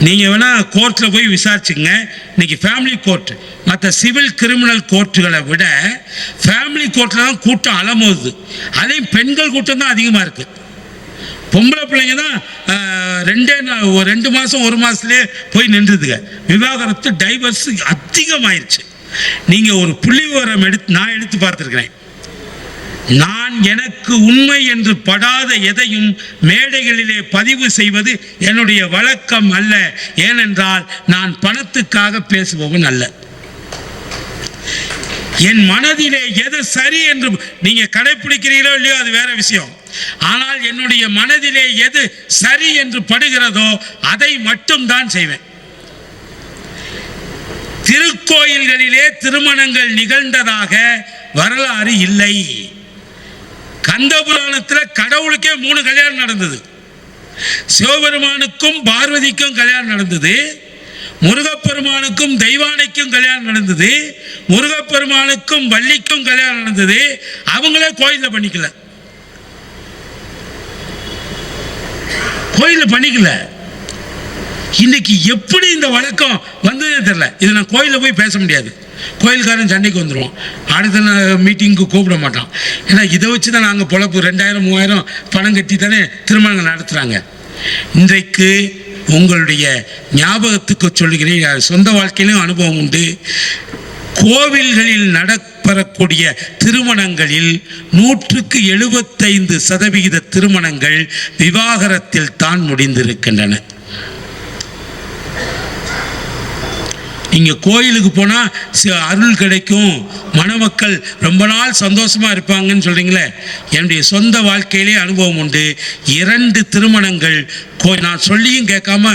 நீங்கள் வேணால் கோர்ட்டில் போய் விசாரிச்சுங்க. இன்றைக்கி ஃபேமிலி கோர்ட்டு மற்ற சிவில் கிரிமினல் கோர்ட்டுகளை விட ஃபேமிலி கோர்ட்டில் தான் கூட்டம் அலமோது. அதையும் பெண்கள் கூட்டம் தான் அதிகமாக இருக்குது. பொம்பளை பிள்ளைங்க தான் 2 மாதம் 1 மாதத்துலேயே போய் நின்றுதுங்க. விவாகரத்து டைவர்ஸ் அதிகமாயிருச்சு. நீங்கள் ஒரு புள்ளி விவரம் நான் எடுத்து பார்த்துருக்கிறேன். நான் எனக்கு உண்மை என்று படாத எதையும் மேடைகளிலே பதிவு செய்வது என்னுடைய வழக்கம் அல்ல. ஏனென்றால் நான் பணத்துக்காக பேசுபவன் அல்ல. என் மனதிலே எது சரி என்று நீங்க கடைபிடிக்கிறீர்களோ இல்லையோ அது வேற விஷயம். ஆனால் என்னுடைய மனதிலே எது சரி என்று படுகிறதோ அதை மட்டும் தான் செய்வேன். திருக்கோயில்களிலே திருமணங்கள் நிகழ்ந்ததாக வரலாறு இல்லை. கந்தபுராணத்தில் கடவுளுக்கே 3 கல்யாணம் நடந்தது. சிவபெருமானுக்கும் பார்வதிக்கும் கல்யாணம் நடந்தது. முருகப்பெருமானுக்கும் தெய்வானைக்கும் கல்யாணம் நடந்தது. முருகப்பெருமானுக்கும் வள்ளிக்கும் கல்யாணம் நடந்தது. அவங்களே கோயிலில் பண்ணிக்கல. இன்னைக்கு எப்படி இந்த வழக்கம் வந்ததே தெரியல. இதை நான் கோயிலில் போய் பேச முடியாது. கோயில்காரன் சண்டைக்கு வந்துடுவோம். அடுத்த மீட்டிங்க்கு கூப்பிட மாட்டான். ஏன்னா இதை வச்சு தான் நாங்கள் பொழப்பு 2000 3000 பணம் கட்டி தானே திருமணங்கள் நடத்துகிறாங்க. இன்றைக்கு உங்களுடைய ஞாபகத்துக்கு சொல்லுகிறேன், சொந்த வாழ்க்கையிலும் அனுபவம் உண்டு. கோவில்களில் நடைபெறக்கூடிய திருமணங்களில் 175% திருமணங்கள் விவாகரத்தில் தான் முடிந்திருக்கின்றன. நீங்கள் கோயிலுக்கு போனால் அருள் கிடைக்கும், மணமக்கள் ரொம்ப நாள் சந்தோஷமாக இருப்பாங்கன்னு சொல்கிறீங்களே. என்னுடைய சொந்த வாழ்க்கையிலே அனுபவம் உண்டு. 2 திருமணங்கள் நான் சொல்லியும் கேட்காம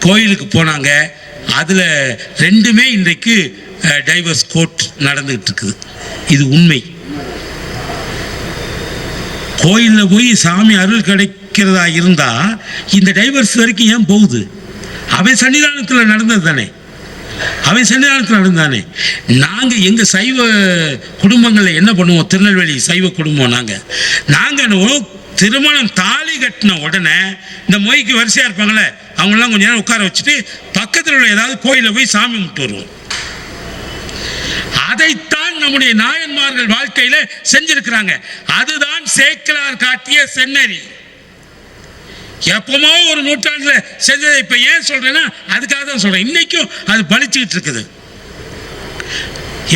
கோயிலுக்கு போனாங்க. அதில் 2மே இன்றைக்கு டைவர்ஸ் கோர்ட் நடந்துகிட்டு இருக்குது. இது உண்மை. கோயிலில் போய் சாமி அருள் கிடைக்கிறதா இருந்தால் இந்த டைவர்ஸ் வரைக்கும் ஏன் போகுது? அவன் சன்னிதானத்தில் நடந்தது தானே. நாங்கள் எங்கள் சைவ குடும்பங்களில் என்ன பண்ணுவோம்? திருநெல்வேலி சைவ குடும்பம். நாங்கள் என்னவோம், திருமணம் தாலி கட்டின உடனே இந்த மொய்க்கு வரிசையாக இருப்பாங்களே, அவங்களாம் கொஞ்சம் நேரம் உட்கார வச்சுட்டு பக்கத்தில் உள்ள ஏதாவது கோயிலில் போய் சாமி கும்பிட்டு வருவோம். அதைத்தான் நம்முடைய நாயன்மார்கள் வாழ்க்கையில செஞ்சிருக்கிறாங்க. அதுதான் சேக்கிழார் காட்டிய செந்நெறி. எப்பமோ ஒரு நூற்றாண்டில் செஞ்சதை இப்போ ஏன் சொல்றேன்னா அதுக்காக தான் சொல்றேன். இன்னைக்கும் அது பலிச்சுக்கிட்டு இருக்குது.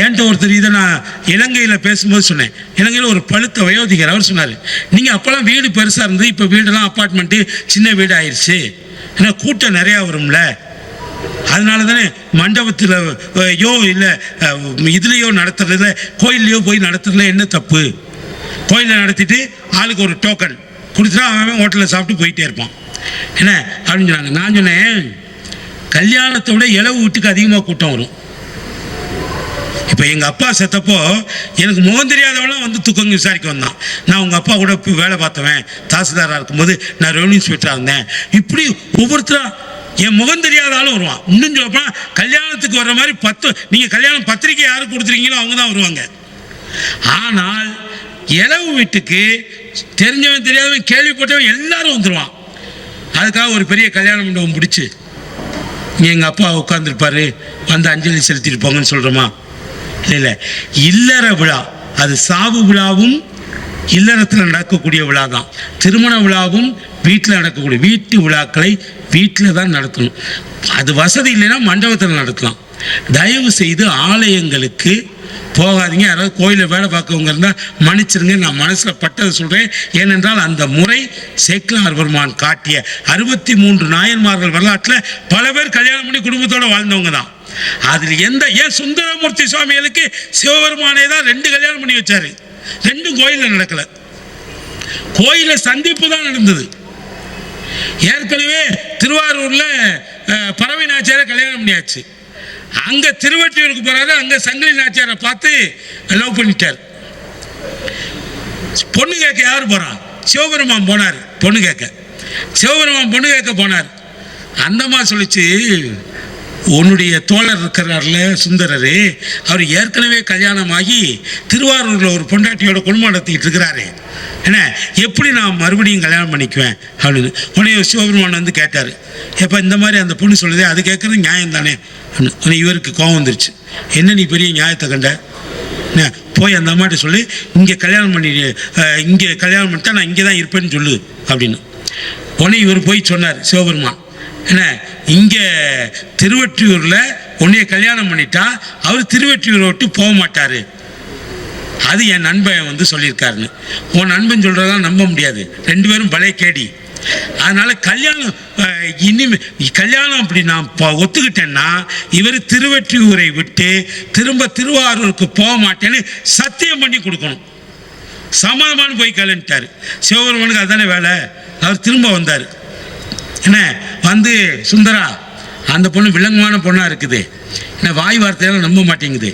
ஏன்ட்ட ஒருத்தர் இதை நான் இலங்கையில் பேசும்போது சொன்னேன். இலங்கையில் ஒரு பழுத்த வயோதிகர் அவர் சொன்னார், நீங்கள் அப்போல்லாம் வீடு பெருசாக இருந்தது, இப்போ வீடெல்லாம் அப்பார்ட்மெண்ட்டு சின்ன வீடு ஆயிடுச்சு. ஏன்னா கூட்டம் நிறையா வரும்ல, அதனால தானே மண்டபத்தில் இல்லை இதுலேயோ நடத்துறதுல கோயில்லையோ போய் நடத்துறதுல என்ன தப்பு? கோயிலில் நடத்திட்டு ஆளுக்கு ஒரு டோக்கன் கொடுத்துட்டா அவன் ஹோட்டலில் சாப்பிட்டு போயிட்டே இருப்பான் என்ன அப்படின்னு சொன்னாங்க. நான் சொன்னேன், கல்யாணத்தை விட இளவு வீட்டுக்கு அதிகமாக கூட்டம் வரும். இப்போ எங்கள் அப்பா செத்தப்போ எனக்கு முகம் தெரியாதவெல்லாம் வந்து துக்கம் விசாரிக்க வந்தான். நான் உங்கள் அப்பா கூட போய் வேலை பார்த்தவன், தாசில்தாராக இருக்கும்போது நான் ரெவன்யூ இன்ஸ்பெக்டராக இருந்தேன். இப்படி ஒவ்வொருத்தரும் என் முகம் தெரியாத ஆளும் வருவான். இன்னும் சொல்லப்போனால் கல்யாணத்துக்கு வர்ற மாதிரி 10 நீங்கள் கல்யாணம் பத்திரிக்கை யாருக்கு கொடுத்துருக்கீங்களோ அவங்க தான் வருவாங்க. ஆனால் இளவு வீட்டுக்கு தெரிஞ்சவன் தெரியாதவன் கேள்விப்பட்டவன் எல்லாரும் வந்துடுவான். அதுக்காக ஒரு பெரிய கல்யாண மண்டபம் பிடிச்சி எங்கள் அப்பா உட்காந்துருப்பாரு, வந்து அஞ்சலி செலுத்திட்டு போங்கன்னு சொல்கிறோமா? இல்லை, இல்லற விழா. அது சாவு விழாவும் இல்லறத்தில் நடக்கக்கூடிய விழா தான். திருமண விழாவும் வீட்டில் நடக்கக்கூடிய வீட்டு விழாக்களை வீட்டில் தான் நடத்தணும். அது வசதி இல்லைன்னா மண்டபத்தில் நடத்தலாம். தயவு செய்து ஆலயங்களுக்கு போகாதீங்க. யாராவது கோயிலில் வேலை பார்க்கவங்க இருந்தால் மன்னிச்சிருங்க, நான் மனசில் பட்டதை சொல்கிறேன். ஏனென்றால் அந்த முறை சேக்கிழார் பெருமான் காட்டிய 63 நாயன்மார்கள் வரலாற்றில் பல பேர் கல்யாணம் பண்ணி குடும்பத்தோடு வாழ்ந்தவங்க தான். அதில் ஏன் சுந்தரமூர்த்தி சுவாமிகளுக்கு சிவபெருமானே தான் 2 கல்யாணம் பண்ணி வச்சாரு. 2 கோயிலில் நடக்கல. கோயிலில் சந்திப்பு தான் நடந்தது. ஏற்கனவே திருவாரூரில் பறவை நாச்சியாரை கல்யாணம் பண்ணியாச்சு. அங்கே திருவற்றியூருக்கு போறாரு, அங்கே சங்கிலி நாச்சியாரை பார்த்து லவ் பண்ணிட்டார். பொண்ணு கேட்க யார் போறான்? சிவபெருமான் போனார் பொண்ணு கேட்க. சிவபெருமான் பொண்ணு கேட்க போனார். அந்தம்மா சொல்லிச்சு, உன்னுடைய தோழர் இருக்கிறார்ல சுந்தரரு, அவர் ஏற்கனவே கல்யாணமாகி திருவாரூரில் ஒரு பொண்டாட்டியோட குடும்பம் நடத்திட்டு இருக்கிறாரு, என்ன எப்படி நான் மறுபடியும் கல்யாணம் பண்ணிக்குவேன் அப்படின்னு. உடனே சிவபெருமான் வந்து கேட்டார், எப்போ இந்த மாதிரி அந்த பொண்ணு சொல்லுதே, அது கேட்குறது நியாயம் தானே அப்படின்னு. இவருக்கு கோபம் வந்துருச்சு, என்ன நீ பெரிய நியாயத்தை கண்ட, போய் அந்த அம்மாட்ட சொல்லி இங்கே கல்யாணம் பண்ணிட்டா நான் இங்கே தான் இருப்பேன்னு சொல்லு அப்படின்னு. உடனே இவர் போய் சொன்னார் சிவபெருமான், என்ன இங்கே திருவொற்றியூரில் உன்னைய கல்யாணம் பண்ணிட்டா அவர் திருவொற்றியூரை விட்டு போக மாட்டார், அது என் நண்பன் வந்து சொல்லியிருக்காருன்னு. உன் நண்பன் சொல்கிறதெல்லாம் நம்ப முடியாது, ரெண்டு பேரும் பழைய கேடி. அதனால் கல்யாணம் அப்படி நான் ஒத்துக்கிட்டேன்னா இவர் திருவொற்றியூரை விட்டு திரும்ப திருவாரூருக்கு போக மாட்டேன்னு சத்தியம் பண்ணி கொடுக்கணும். சமாதமான போய் கலந்துட்டார். சிவபெருமானுக்கு அதுதானே வேலை. அவர் திரும்ப வந்தார், என்ன வந்து சுந்தரா அந்த பொண்ணு விலங்குமான பொண்ணாக இருக்குது, என்ன வாய் வார்த்தையெல்லாம் நம்ப மாட்டேங்குது,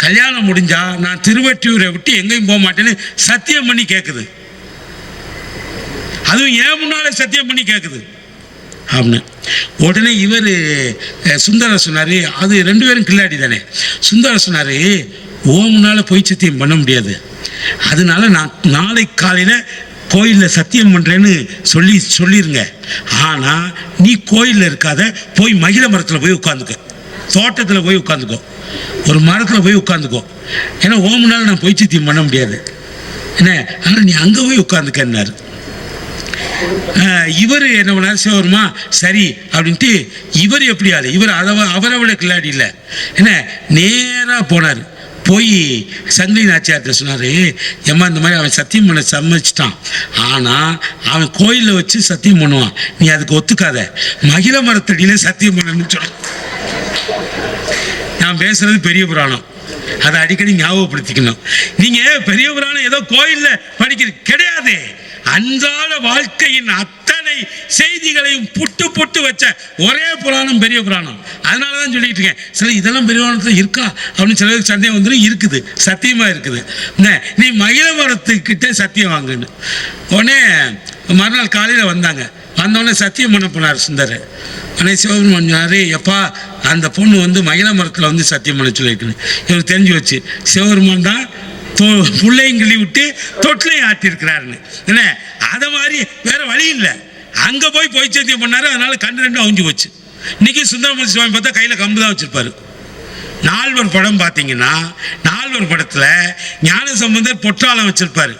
கல்யாணம் முடிஞ்சா நான் திருவொற்றியூரை விட்டு எங்கேயும் போக மாட்டேன்னு சத்தியம் பண்ணி கேட்குது, அதுவும் ஏன் முன்னால சத்தியம் பண்ணி கேட்குது அப்படின்னு. உடனே இவர் சுந்தரர் சொன்னார், அது ரெண்டு பேரும் கில்லாடி தானே. சுந்தரர் சொன்னார், ஓ முன்னால் போய் சத்தியம் பண்ண முடியாது, அதனால நான் நாளை காலையில் கோயிலில் சத்தியம் பண்ணுறேன்னு சொல்லிடுங்க. ஆனால் நீ கோயிலில் இருக்காத, போய் மகிழ மரத்தில் போய் உட்காந்துக்க, தோட்டத்தில் போய் உட்காந்துக்கோ, ஒரு மரத்தில் போய் உட்காந்துக்கோ, ஏன்னா ஓ முன்னால் நான் போய் சத்தியம் பண்ண முடியாது, என்ன ஆனால் நீ அங்கே போய் உட்காந்துக்கன்னாரு. இவர் என்ன பண்ணார், சிவபெருமா சரி அப்படின்ட்டு. இவர் எப்படி ஆளு, இவர் அவரை விட கில்லாடி இல்லை, என்ன நேராக போனார். போய் சங்கிலி நாச்சியார்கிட்ட சொன்னார், ஏம்மா இந்த மாதிரி அவன் சத்தியம் பண்ண சம்மதிச்சிட்டான், ஆனால் அவன் கோயிலில் வச்சு சத்தியம் பண்ணுவான், நீ அதுக்கு ஒத்துக்காத, மகிழ மரத்தடியில சத்தியம் பண்ணணும்னு சொன்ன. நான் பேசுறது பெரிய புராணம், அதை அடிக்கடி ஞாபகப்படுத்திக்கணும். நீங்கள் பெரிய புராணம் ஏதோ கோயிலில் படிக்கிறது கிடையாது, அன்றாட வாழ்க்கையின் அத்தனை செய்திகளையும் புட்டு புட்டு வச்ச ஒரே புராணம் பெரிய புராணம். அதனால தான் சொல்லிட்டு இருக்கேன், சில இதெல்லாம் பெரிய புராணத்தில் இருக்கா அப்படின்னு சிலருக்கு சந்தேகம் வந்துடும். இருக்குது, சத்தியமாக இருக்குது. நீ மகிழ மரத்துக்கிட்ட சத்தியம் வாங்குன்னு. உடனே மறுநாள் காலையில் வந்தோடனே சத்தியம் பண்ண போனார் சுந்தர். உடனே சிவபெருமான் சொன்னார், எப்பா அந்த பொண்ணு வந்து மகிழ மரத்தில் வந்து சத்தியம் பண்ண சொல்லியிருக்குன்னு. இவருக்கு தெரிஞ்சு வச்சு சிவபெருமான் தான் புள்ளையும் கிள்ளி விட்டு தொட்டிலையும் ஆட்டிருக்கிறாருன்னு. என்ன அதை மாதிரி வேற வழி இல்லை, அங்கே போய் சத்தியம் பண்ணாரு, அதனால கண்ணு ரெண்டும் அவிஞ்சு போச்சு. இன்னைக்கு சுந்தரமூர்த்தி சுவாமி பார்த்தா கையில் கம்பு தான் வச்சிருப்பாரு. நால்வர் படம் பார்த்தீங்கன்னா நால்வர் படத்தில் ஞானசம்பந்தர் பொற்றாளம் வச்சிருப்பாரு,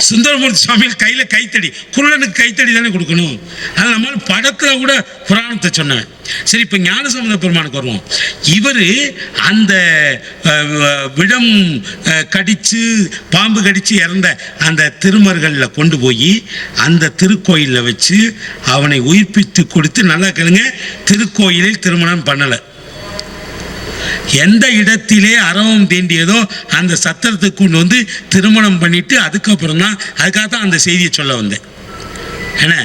சுந்தரமூர்த்தி சுவாமிகள் கையில் கைத்தடி, குருடனுக்கு கைத்தடி தானே கொடுக்கணும். அது நம்மளால படத்தில் கூட புராணத்தை சொன்னேன். சரி, இப்போ ஞானசம்பந்த பெருமானுக்கு வருவோம். இவர் அந்த விடம் கடித்து பாம்பு கடித்து இறந்த அந்த திருமர்களில் கொண்டு போய் அந்த திருக்கோயிலில் வச்சு அவனை உயிர்ப்பித்து கொடுத்து, நல்லா கேளுங்க, திருக்கோயிலில் திருமணம் பண்ணலை. எந்த இடத்திலே அரவம் தீண்டியதோ அந்த சத்திரத்துக்கு கொண்டு வந்து திருமணம் பண்ணிட்டு அதுக்கப்புறம் தான், அதுக்காக தான் அந்த செய்தியை சொல்ல வந்தேன். ஏன்னா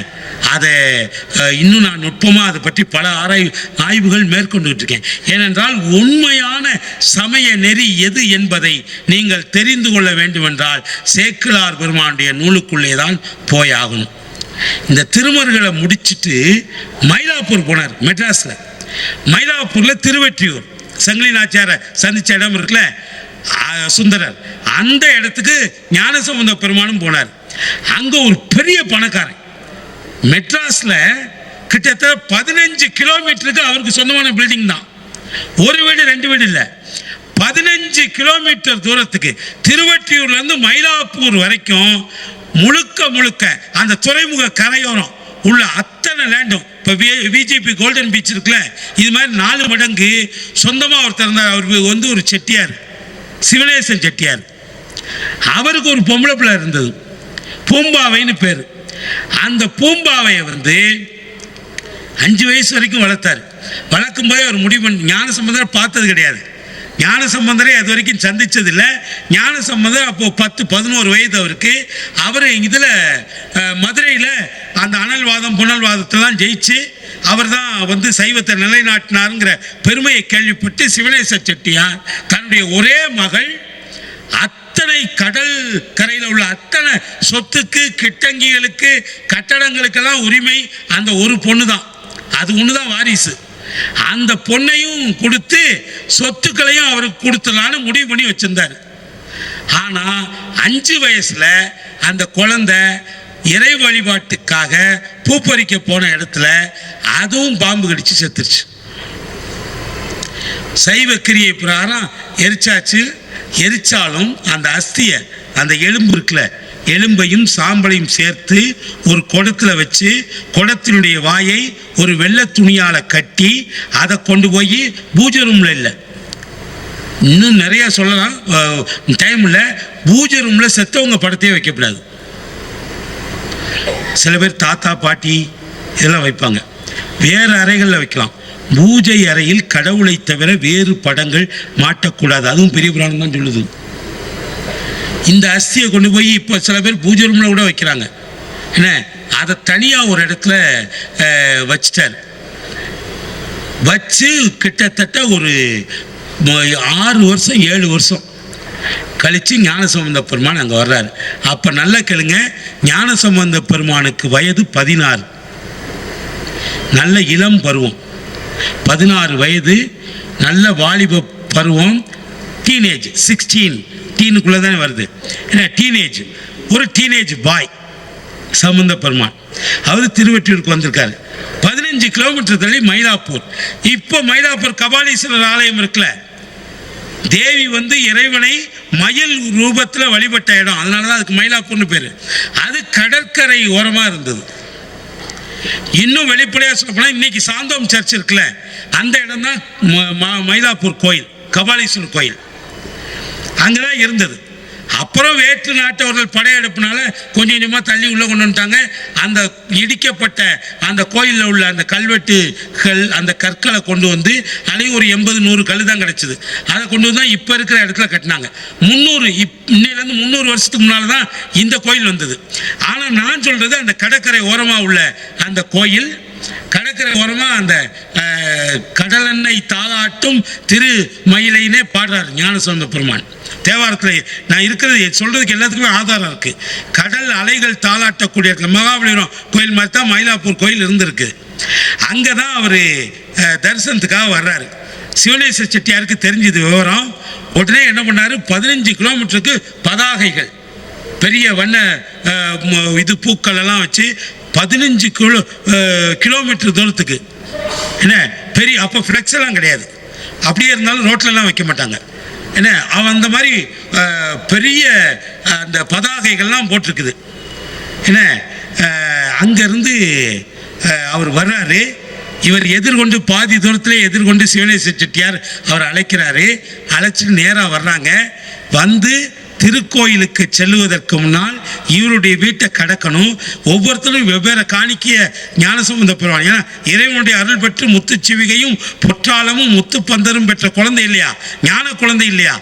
அதை இன்னும் நான் நுட்பமாக அதை பற்றி பல ஆய்வுகள் மேற்கொண்டுகிட்டு இருக்கேன். ஏனென்றால் உண்மையான சமய நெறி எது என்பதை நீங்கள் தெரிந்து கொள்ள வேண்டுமென்றால் சேக்கிழார் பெருமானுடைய நூலுக்குள்ளே தான் போயாகணும். இந்த திருமர்களை முடிச்சுட்டு மயிலாப்பூர் போனார். மெட்ராஸில் மயிலாப்பூரில் திருவொற்றியூர் சங்கிலி நாச்சியாரை சந்திச்ச இடம் இருக்குல்ல சுந்தரர், அந்த இடத்துக்கு ஞானசம்பந்த பெருமானும் போனார். அங்கே ஒரு பெரிய பணக்காரன், மெட்ராஸில் கிட்டத்தட்ட 15 கிலோமீட்டருக்கு அவருக்கு சொந்தமான பில்டிங் தான், ஒரு வீடு ரெண்டு வீடு இல்லை, 15 கிலோமீட்டர் தூரத்துக்கு திருவொற்றியூர்லேருந்து மயிலாப்பூர் வரைக்கும் முழுக்க அந்த துறைமுக கரையோரம் உள்ள அத்தனை லேண்டும். இப்போ விஜிபி கோல்டன் பீச் இருக்குல்ல, இது மாதிரி 4 மடங்கு சொந்தமாக ஒருத்தர் இருந்தார். அவர் வந்து ஒரு செட்டியார், சிவனேசன் செட்டியார். அவருக்கு ஒரு பொம்பளை பிள்ளை இருந்தது, பூம்பாவைன்னு பேர். அந்த பூம்பாவையை வந்து 5 வயசு வரைக்கும் வளர்த்தார். வளர்க்கும் போதே அவர் முடிவு பண்ணி, ஞானசம்பந்தரை பார்த்தது கிடையாது, ஞானசம்பந்தரை அது வரைக்கும் சந்திச்சதில்லை. ஞானசம்பந்தர் அப்போ 10-11 வயது அவருக்கு. அவர் இதில் மதுரையில் அந்த அனல்வாதம் புனல்வாதத்தெல்லாம் ஜெயிச்சு அவர் தான் வந்து சைவத்தை நிலைநாட்டினாருங்கிற பெருமையை கேள்விப்பட்டு சிவனேச செட்டியார் தன்னுடைய ஒரே மகள் அத்தனை கடல் கரையில் உள்ள அத்தனை சொத்துக்கு கிட்டங்கிகளுக்கு கட்டடங்களுக்கெல்லாம் உரிமை அந்த ஒரு பொண்ணு தான், அது ஒன்று தான் வாரிசு. அந்த பொண்ணையும் கொடுத்து சொத்துக்களையும் அவருக்கு கொடுத்துடலான்னு முடிவு பண்ணி வச்சிருந்தார். ஆனால் 5 வயசுல அந்த குழந்தை இறை வழிபாட்டுக்காக பூப்பறிக்க போன இடத்துல அதுவும் பாம்பு கடிச்சு செத்துருச்சு. சைவ கிரியை பிரகாரம் எரிச்சாச்சு. எரிச்சாலும் அந்த அஸ்தியை, அந்த எலும்பு இருக்குல்ல, எலும்பையும் சாம்பலையும் சேர்த்து ஒரு குடத்தில் வச்சு குடத்தினுடைய வாயை ஒரு வெள்ளை துணியால் கட்டி அதை கொண்டு போய் பூஜை ரூமில் இல்லை, இன்னும் நிறைய சொல்லலாம் டைமில், பூஜை ரூமில் செத்தவங்க படத்தையே வைக்கக்கூடாது. சில பேர் தாத்தா பாட்டி இதெல்லாம் வைப்பாங்க, வேறு அறைகளில் வைக்கலாம். பூஜை அறையில் கடவுளை தவிர வேறு படங்கள் மாட்டக்கூடாது. அதுவும் பெரிய புராணம் தான் சொல்லுது. இந்த அஸ்தியை கொண்டு போய் இப்போ சில பேர் பூஜை ரூமில் கூட வைக்கிறாங்க. என்ன, அதை தனியாக ஒரு இடத்துல வச்சிட்டார். வச்சு கிட்டத்தட்ட ஒரு 6 வருஷம் 7 வருஷம் கழித்து ஞானசம்பந்த பெருமான் அங்கே வர்றாரு. அப்போ நல்ல கேளுங்க, ஞானசம்பந்த பெருமானுக்கு வயது 16, நல்ல இளம் பருவம். 16 வயது, நல்ல வாலிப பருவம், டீனேஜ் 16, டீனுக்குள்ளே தானே வருது. ஏன்னா டீனேஜ், ஒரு டீனேஜ் பாய் சம்பந்த பெருமான். அவர் திருவெற்றியூருக்கு வந்திருக்காரு. 15 கிலோமீட்டர் தள்ளி மயிலாப்பூர். இப்போ மயிலாப்பூர் கபாலீஸ்வரர் ஆலயம் இருக்குல்ல, தேவி வந்து இறைவனை மயில் ரூபத்தில் வழிபட்ட இடம், அதனால தான் அதுக்கு மயிலாப்பூர்னு பேர். அது கடற்கரை ஓரமாக இருந்தது. இன்னும் வெளிப்படையாக சொல்ல போனால் இன்னைக்கு சாந்தோம் சர்ச் இருக்குல்ல, அந்த இடம் தான் மயிலாப்பூர் கோயில், கபாலீஸ்வரர் கோயில் அங்கே தான் இருந்தது. அப்புறம் வேற்று நாட்டவர்கள் படையெடுப்புனால கொஞ்சம் கொஞ்சமாக தள்ளி உள்ளே கொண்டு வந்துட்டாங்க. அந்த இடிக்கப்பட்ட அந்த கோயிலில் உள்ள அந்த கல்வெட்டுகள், அந்த கற்களை கொண்டு வந்து அதையும் ஒரு 80-100 கல் தான் கிடச்சிது. அதை கொண்டு வந்து தான் இப்போ இருக்கிற இடத்துல கட்டினாங்க. 300 இன்னிலேருந்து 300 வருஷத்துக்கு முன்னால் தான் இந்த கோயில் வந்தது. ஆனால் நான் சொல்கிறது அந்த கடற்கரை ஓரமாக உள்ள அந்த கோயில், கடற்கரை ஓரமாக அந்த கடலெண்ணெய் தாளாட்டும் திரு மயிலைனே பாடுறார் ஞானசம்பந்த பெருமான் தேவாரத்தில். நான் இருக்கிறது சொல்றதுக்கு எல்லாத்துக்குமே ஆதாரம் இருக்கு. கடல் அலைகள் தாளாட்டக்கூடிய மகாபலிபுரம் கோயில் மாதிரி தான் மயிலாப்பூர் கோயில் இருந்திருக்கு. அங்கே தான் அவர் தரிசனத்துக்காக வர்றாரு. சிவனேஸ்வர செட்டியாருக்கு தெரிஞ்சது விவரம். உடனே என்ன பண்ணாரு, 15 கிலோமீட்டருக்கு பதாகைகள், பெரிய வண்ண இது பூக்கள் எல்லாம் வச்சு 15 கிலோமீட்டர் தூரத்துக்கு, என்ன பெரிய, அப்போ ஃப்ளெக்ஸ் எல்லாம் கிடையாது, அப்படியே இருந்தாலும் ரோட்லலாம் வைக்க மாட்டாங்க. என்ன, அவன் அந்த மாதிரி பெரிய அந்த பதாகைகள்லாம் போட்டிருக்குது. என்ன, அங்கேருந்து அவர் வர்றாரு. இவர் எதிர்கொண்டு பாதி தூரத்தில் எதிர்கொண்டு சிவனேஸ்வர செட்டியார் அவர் அழைக்கிறாரு. அழைச்சிட்டு நேராக வர்றாங்க. வந்து திருக்கோயிலுக்கு செல்லுவதற்கு முன்னால் இவருடைய வீட்டை கடக்கணும். ஒவ்வொருத்தரும் வெவ்வேறு காணிக்கைய ஞானசம்பந்த பெறுவாங்க. ஏன்னா இறைவனுடைய அருள் பெற்று முத்துச்சிவிகையும் பொற்றாளமும் முத்துப்பந்தரும் பெற்ற குழந்தை இல்லையா, ஞான குழந்தை இல்லையா,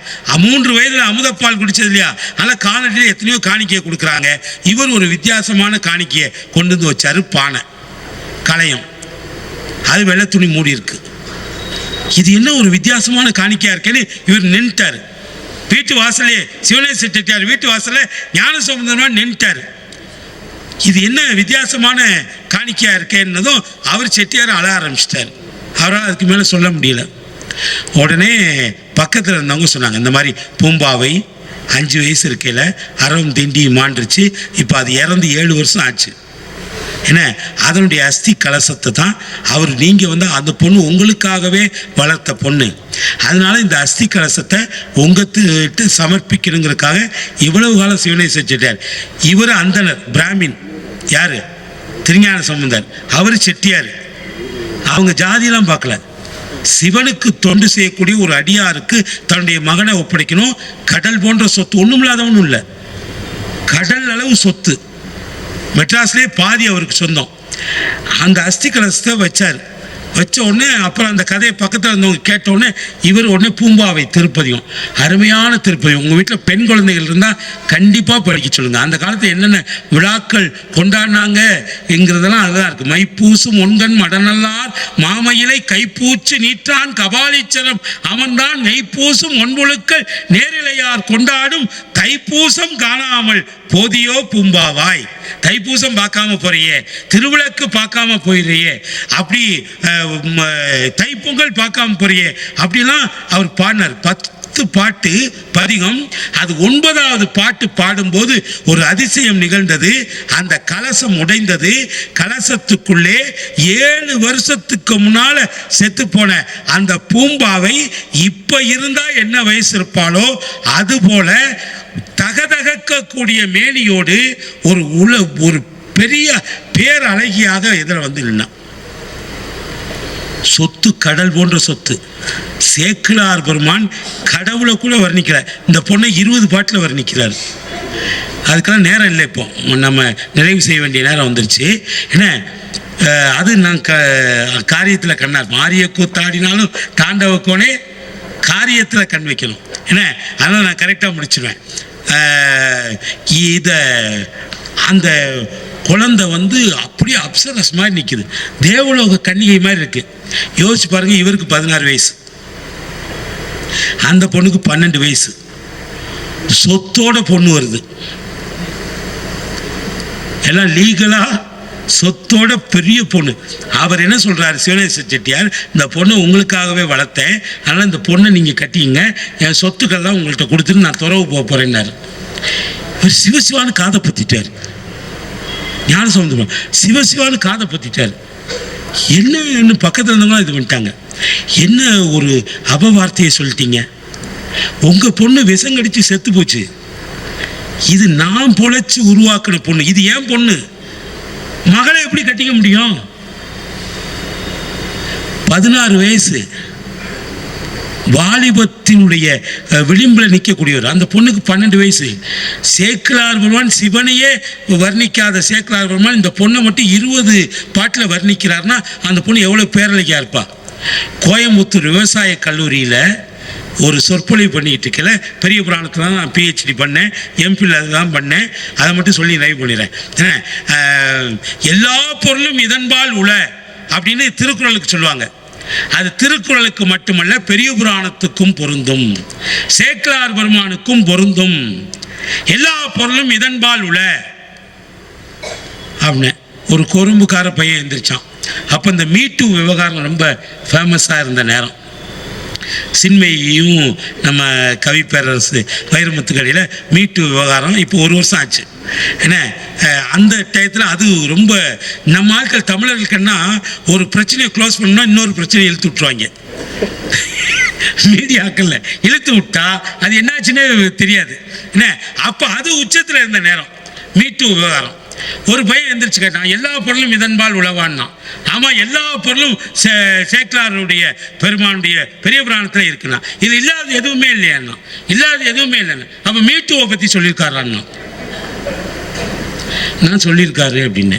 3 வயதில் அமுதப்பால் குடிச்சது இல்லையா, அதனால் காலடியில் எத்தனையோ காணிக்கையை கொடுக்குறாங்க. இவர் ஒரு வித்தியாசமான காணிக்கையை கொண்டு வந்து வச்சாரு. பானை கலையம், அது வெள்ளை துணி மூடி இருக்கு. இது என்ன ஒரு வித்தியாசமான காணிக்கையா இருக்கேன்னு இவர் நின்ட்டார். வீட்டு வாசலே சிவனேஸ்வர செட்டியார் வீட்டு வாசல ஞானசம்பந்தர் நின்ட்டார். இது என்ன வித்தியாசமான காணிக்கையா இருக்கேன்னதும் அவர் செட்டியார் அழ ஆரம்பிச்சிட்டார். அவரால் அதுக்கு மேலே சொல்ல முடியல. உடனே பக்கத்தில் இருந்தவங்க சொன்னாங்க, இந்த மாதிரி பூம்பாவை 5 வயசு இருக்கையில் அறம் திண்டி மாண்டுருச்சு, இப்போ அது இறந்து 7 வருஷம் ஆச்சு. என்ன, அதனுடைய அஸ்தி கலசத்தை தான் அவர், நீங்கள் வந்து அந்த பொண்ணு உங்களுக்காகவே வளர்த்த பொண்ணு, அதனால இந்த அஸ்தி கலசத்தை உங்ககிட்ட சமர்ப்பிக்கணுங்கிறதுக்காக இவ்வளவு காலம் சிவனேஸ்வர செட்டியார். இவர் அந்தனர் பிராமின், யாரு, திருஞான சம்பந்தர், அவர் செட்டியார். அவங்க ஜாதியெல்லாம் பார்க்கல, சிவனுக்கு தொண்டு செய்யக்கூடிய ஒரு அடியாருக்கு தன்னுடைய மகனை ஒப்படைக்கணும். கடல் போன்ற சொத்து, ஒன்றும் இல்லாதவனும் இல்லை, கடல் அளவு சொத்து, மெட்ராஸ்லேயே பாதி அவருக்கு சொந்தம். அந்த அஸ்தி கலசத்தை வச்சார். வச்ச உடனே அப்புறம் அந்த கதையை பக்கத்தில் இருந்தவங்க கேட்ட உடனே இவர் உடனே பூம்பாவை திருப்பதியும், அருமையான திருப்பதி. உங்கள் வீட்டில் பெண் குழந்தைகள் இருந்தால் கண்டிப்பாக படிக்க சொல்லுங்கள். அந்த காலத்தில் என்னென்ன விழாக்கள் கொண்டாடினாங்கிறதெல்லாம் அதுதான் இருக்குது. மைப்பூசும் ஒன்கண் மடநல்லார் மாமையிலை கைப்பூச்சு நீற்றான் கபாலீச்சரம் அமர்ந்தான் நெய்ப்பூசும் ஒன்பொழுக்கள் நேரிலையார் கொண்டாடும் தைப்பூசம் காணாமல் போதியோ பூம்பாவாய், தைப்பூசம் பார்க்காம போறியே, திருவிளக்கு பார்க்காம போயிடுறியே, அப்படி தைப்பொங்கல் பார்க்காம போறியே அப்படிலாம் அவர் பாடினார். 10 பாட்டு பதிகம். அது 9வது பாட்டு பாடும்போது ஒரு அதிசயம் நிகழ்ந்தது. அந்த கலசம் உடைந்தது. கலசத்துக்குள்ளே 7 வருஷத்துக்கு முன்னால செத்து போன அந்த பூம்பாவை இப்ப இருந்தா என்ன வயசு இருப்பாளோ அது போல தகதகக்கூடிய மேனியோடு ஒரு பெரிய பேரழகியாக எதிர வந்து நின்னான். சொத்து கடல் போன்ற சொத்து. சேக்கிழார் பெருமான் கடவுளை கூட வர்ணிக்கிறார். இந்த பொண்ணை 20 பாட்டில் வர்ணிக்கிறார். அதுக்கெல்லாம் நேரம் இல்லை, இப்போ நம்ம நிறைவு செய்ய வேண்டிய நேரம் வந்துருச்சு. ஏன்னா அது நான் காரியத்தில் கண்ணார். மாரிய கூத்தாடினாலும் தாண்டவக்கோனே காரியத்தில் கண் வைக்கணும். ஏன்னா அதனால் நான் கரெக்டாக முடிச்சிடுவேன். இதை அந்த குழந்தை வந்து அப்படியே அப்சரஸ் மாதிரி நிற்குது. தேவலோக கன்னிகை மாதிரி இருக்கு. யோசிச்சு பாருங்க, இவருக்கு 16 வயசு, அந்த பொண்ணுக்கு 12 வயசு. சொத்தோட பொண்ணு வருது. எல்லாம் லீகலா சொத்தோட பெரிய பொண்ணு. அவர் என்ன சொல்றாரு, சிவனேச செட்டியார், இந்த பொண்ணை உங்களுக்காகவே வளர்த்தேன், அதனால இந்த பொண்ணை நீங்க கட்டிங்க, என் சொத்துக்கள்லாம் உங்கள்கிட்ட கொடுத்துட்டு நான் துறவு போக போறேன்னாரு. இவர் சிவசிவான்னு காதை பத்திட்டார். ஞானசம்பந்தம் சிவசிவான்னு காதை பத்திட்டார். என்ன பக்கத்தில் இருந்தவங்க இது பண்ணிட்டாங்க. என்ன ஒரு அபவார்த்தையை சொல்லிட்டீங்க, உங்க பொண்ணு விஷங்கடிச்சு செத்து போச்சு, இது நான் பொழைச்சு உருவாக்குன பொண்ணு, இது ஏன் பொண்ணு, மகளை எப்படி கட்டிக்க முடியும்? 16 வயசு, வாலிபத்தினுடைய விளிம்பில் நிற்கக்கூடியவர். அந்த பொண்ணுக்கு 12 வயசு. சேக்கிழார் பெருமான் சிவனையே வர்ணிக்காத சேக்கிழார் பெருமான் இந்த பொண்ணை மட்டும் 20 பாட்டில் வர்ணிக்கிறார்னா அந்த பொண்ணு எவ்வளோ பேரழகியா இருப்பா. கோயம்புத்தூர் விவசாய கல்லூரியில் ஒரு சொற்பொழிவு பண்ணிக்கிட்டு இருக்கல, பெரிய புராணத்தில் தான் நான் PhD பண்ணேன், எம்பியில் அதுதான் பண்ணேன். அதை மட்டும் சொல்லி நிறைவு பண்ணிடுறேன். எல்லா பொருளும் இதன்பால் உள அப்படின்னு திருக்குறளுக்கு சொல்லுவாங்க. அது திருக்குறளுக்கு மட்டுமல்ல, பெரிய புராணத்துக்கும் பொருந்தும், சேக்கிழார் பெருமானுக்கும் பொருந்தும். எல்லா பொருளும் இதன்பால் உள அப்படின்னு ஒரு கொரும்புக்கார பையன் எந்திரிச்சான். அப்போ இந்த மீட்டு விவகாரம் ரொம்ப ஃபேமஸாக இருந்த நேரம். சின்மையும் நம்ம கவிப்பேரரசு வைரமுத்துக்கடையில் மீட்டு விவகாரம் இப்போ 1 வருஷம் ஆச்சு. ஏன்னா அந்த டயத்தில் அது ரொம்ப நம்ம ஆட்கள் தமிழர்களுக்குன்னா ஒரு பிரச்சனையை க்ளோஸ் பண்ணால் இன்னொரு பிரச்சனையை இழுத்து விட்டுருவாங்க. மீடியாக்கள்ல இழுத்து விட்டா அது என்னாச்சுன்னே தெரியாது. என்ன அப்போ அது உச்சத்தில் இருந்த நேரம் மீட்டு விவகாரம். ஒரு பையன் எந்திரிச்சு கேட்டான், எல்லா பொருளும் இதன்பால் உழவான்னா. ஆமாம், எல்லா பொருளும் சேக்கிழாருடைய பெருமானுடைய பெரிய புராணத்தில் இருக்குண்ணா. இது இல்லாத எதுவுமே இல்லையாண்ணா, இல்லாத எதுவுமே இல்லைண்ணா. அப்போ மீட்டுவை பற்றி சொல்லியிருக்காரான்னா, நான் சொல்லியிருக்காரு அப்படின்னு.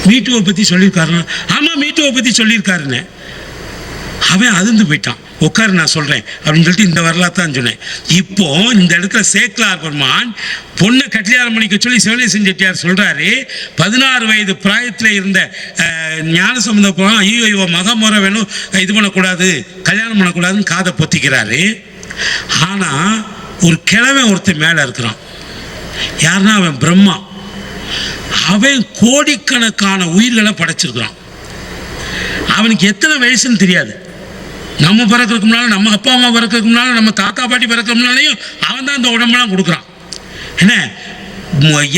மீட்டுவை பற்றி சொல்லியிருக்காருன்னா, ஆமாம் மீட்டுவை பற்றி சொல்லியிருக்காருன்னு. அவன் அதிர்ந்து போயிட்டான். உட்காரு நான் சொல்கிறேன் அப்படின்னு சொல்லிட்டு இந்த வரலாற்றான் சொன்னேன். இப்போ இந்த இடத்துல சேக்கிழார் பெருமான் பொண்ணை கட்டியாரம் பண்ணிக்க சொல்லி சிவனேசன் செட்டியார் சொல்கிறாரு. 16 வயது பிராயத்தில் இருந்த ஞானசம்பந்த புராணம், ஐயோ மகமுறை வேணும், இது பண்ணக்கூடாது, கல்யாணம் பண்ணக்கூடாதுன்னு காதை பொத்திக்கிறாரு. ஆனால் ஒரு கிழமை ஒருத்தர் மேலே இருக்கிறான். யாருன்னா அவன் பிரம்மா. அவன் கோடிக்கணக்கான உயிர்களை படைச்சிருக்கிறான். அவனுக்கு எத்தனை வயசுன்னு தெரியாது. நம்ம பிறக்கிறதுக்கு முன்னால, நம்ம அப்பா அம்மா பிறக்கிறதுக்கு முன்னால, நம்ம தாத்தா பாட்டி பிறக்கிற முன்னாலேயும் அவன் தான் அந்த உடம்பெல்லாம் கொடுக்குறான். என்ன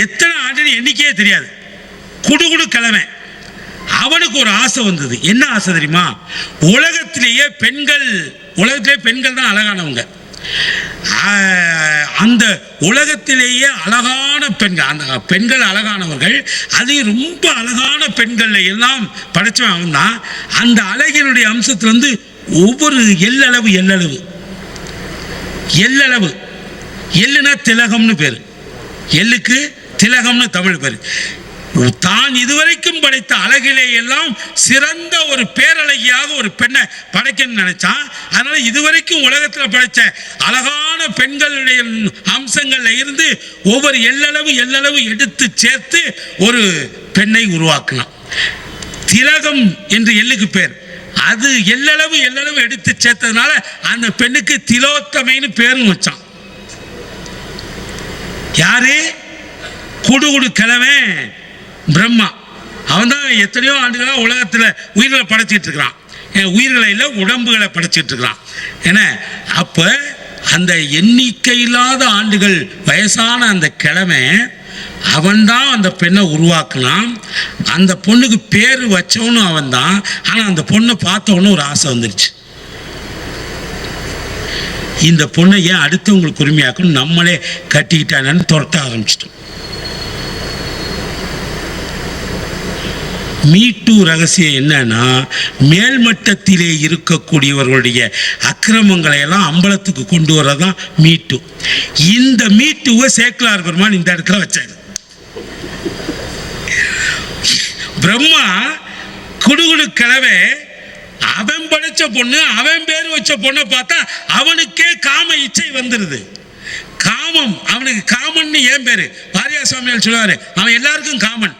எத்தனை ஆண்டு எண்ணிக்கையே தெரியாது. குடு கிழமை. அவனுக்கு ஒரு ஆசை வந்தது. என்ன ஆசை தெரியுமா? உலகத்திலேயே பெண்கள் தான் அழகானவங்க. அந்த உலகத்திலேயே அழகான பெண்கள், அந்த பெண்கள் அழகானவர்கள், அதையும் ரொம்ப அழகான பெண்கள் எல்லாம் படைச்சவன் அவன் தான். அந்த அழகினுடைய அம்சத்திலிருந்து ஒவ்வொரு எல்லளவு எள்ளுனா திலகம்னு பேரு. எள்ளுக்கு திலகம்னு தமிழ் பேரு. தான் இதுவரைக்கும் படைத்த அழகிலே எல்லாம் சிறந்த ஒரு பேரழகியாக ஒரு பெண்ணை படைக்கணும்னு நினைச்சான். அதனால இதுவரைக்கும் உலகத்தில் படைச்ச அழகான பெண்களுடைய அம்சங்கள்ல இருந்து ஒவ்வொரு எல்லளவு எடுத்து சேர்த்து ஒரு பெண்ணை உருவாக்கினான். திலகம் என்று எள்ளுக்கு பேர். அது எல்லளவு எடுத்து சேர்த்ததுனால அந்த பெண்ணுக்கு திலோத்தமைன்னு பேரும் வச்சான். யாரு? குடுகுடு கிழவன் பிரம்மா. அவன் தான் எத்தனையோ ஆண்டுகளாக உலகத்தில் உயிர்களை படைச்சிட்டு இருக்கிறான். உயிர்களை இல்லை, உடம்புகளை படைச்சிட்டு இருக்கிறான். ஏன்னா அப்போ அந்த எண்ணிக்கை இல்லாத ஆண்டுகள் வயசான அந்த கிழமை அவன்தான் அந்த பெண்ணை உருவாக்குனான். அந்த பொண்ணுக்கு பேர் வச்சவனும் அவன் தான். ஆனால் அந்த பொண்ணை பார்த்தவனும் ஒரு ஆசை வந்துருச்சு. இந்த பொண்ணை ஏன் அடுத்தவங்களுக்கு உரிமையாக்கணும், நம்மளே கட்டிக்கிட்டானு துரத்த ஆரம்பிச்சிட்டோம். மீட்டு ரகசியம் என்னன்னா, மேல்மட்டத்திலே இருக்கக்கூடியவர்களுடைய அக்கிரமங்களை எல்லாம் அம்பலத்துக்கு கொண்டு வரதான் மீட்டு. இந்த மீட்டுவை சேக்கிழார் பெருமான் இந்த இடத்துல வச்சாரு. பிரம்மா குடுகுடு கிழவே அவன் படைச்ச பொண்ணு, அவன் பேர் வச்ச பொண்ணை பார்த்தா அவனுக்கே காம இச்சை வந்துருது. காமம் அவனுக்கு காமன் ஏன் பேரு? வாரியா சுவாமியால் சொல்லுவாரு, அவன் எல்லாருக்கும் காமன்.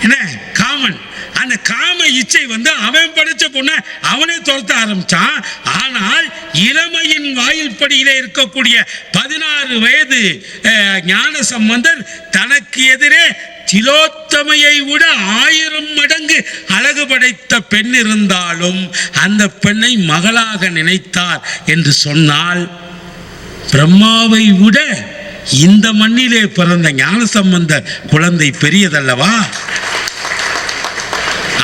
என்ன காமன்? அந்த காம இச்சை வந்து அவன் படைச்ச பொண்ண அவனே துரத்த ஆரம்பிச்சான். ஆனால் இளமையின் வாயில் படியிலே இருக்கக்கூடிய 16 வயது ஞான சம்பந்தர் தனக்கு எதிரே திலோத்தமையை விட 1000 மடங்கு அழகு படைத்த பெண் இருந்தாலும் அந்த பெண்ணை மகளாக நினைத்தார் என்று சொன்னால், பிரம்மாவை விட இந்த மண்ணிலே பிறந்த ஞானசம்பந்த குழந்தை பெரியதல்லவா?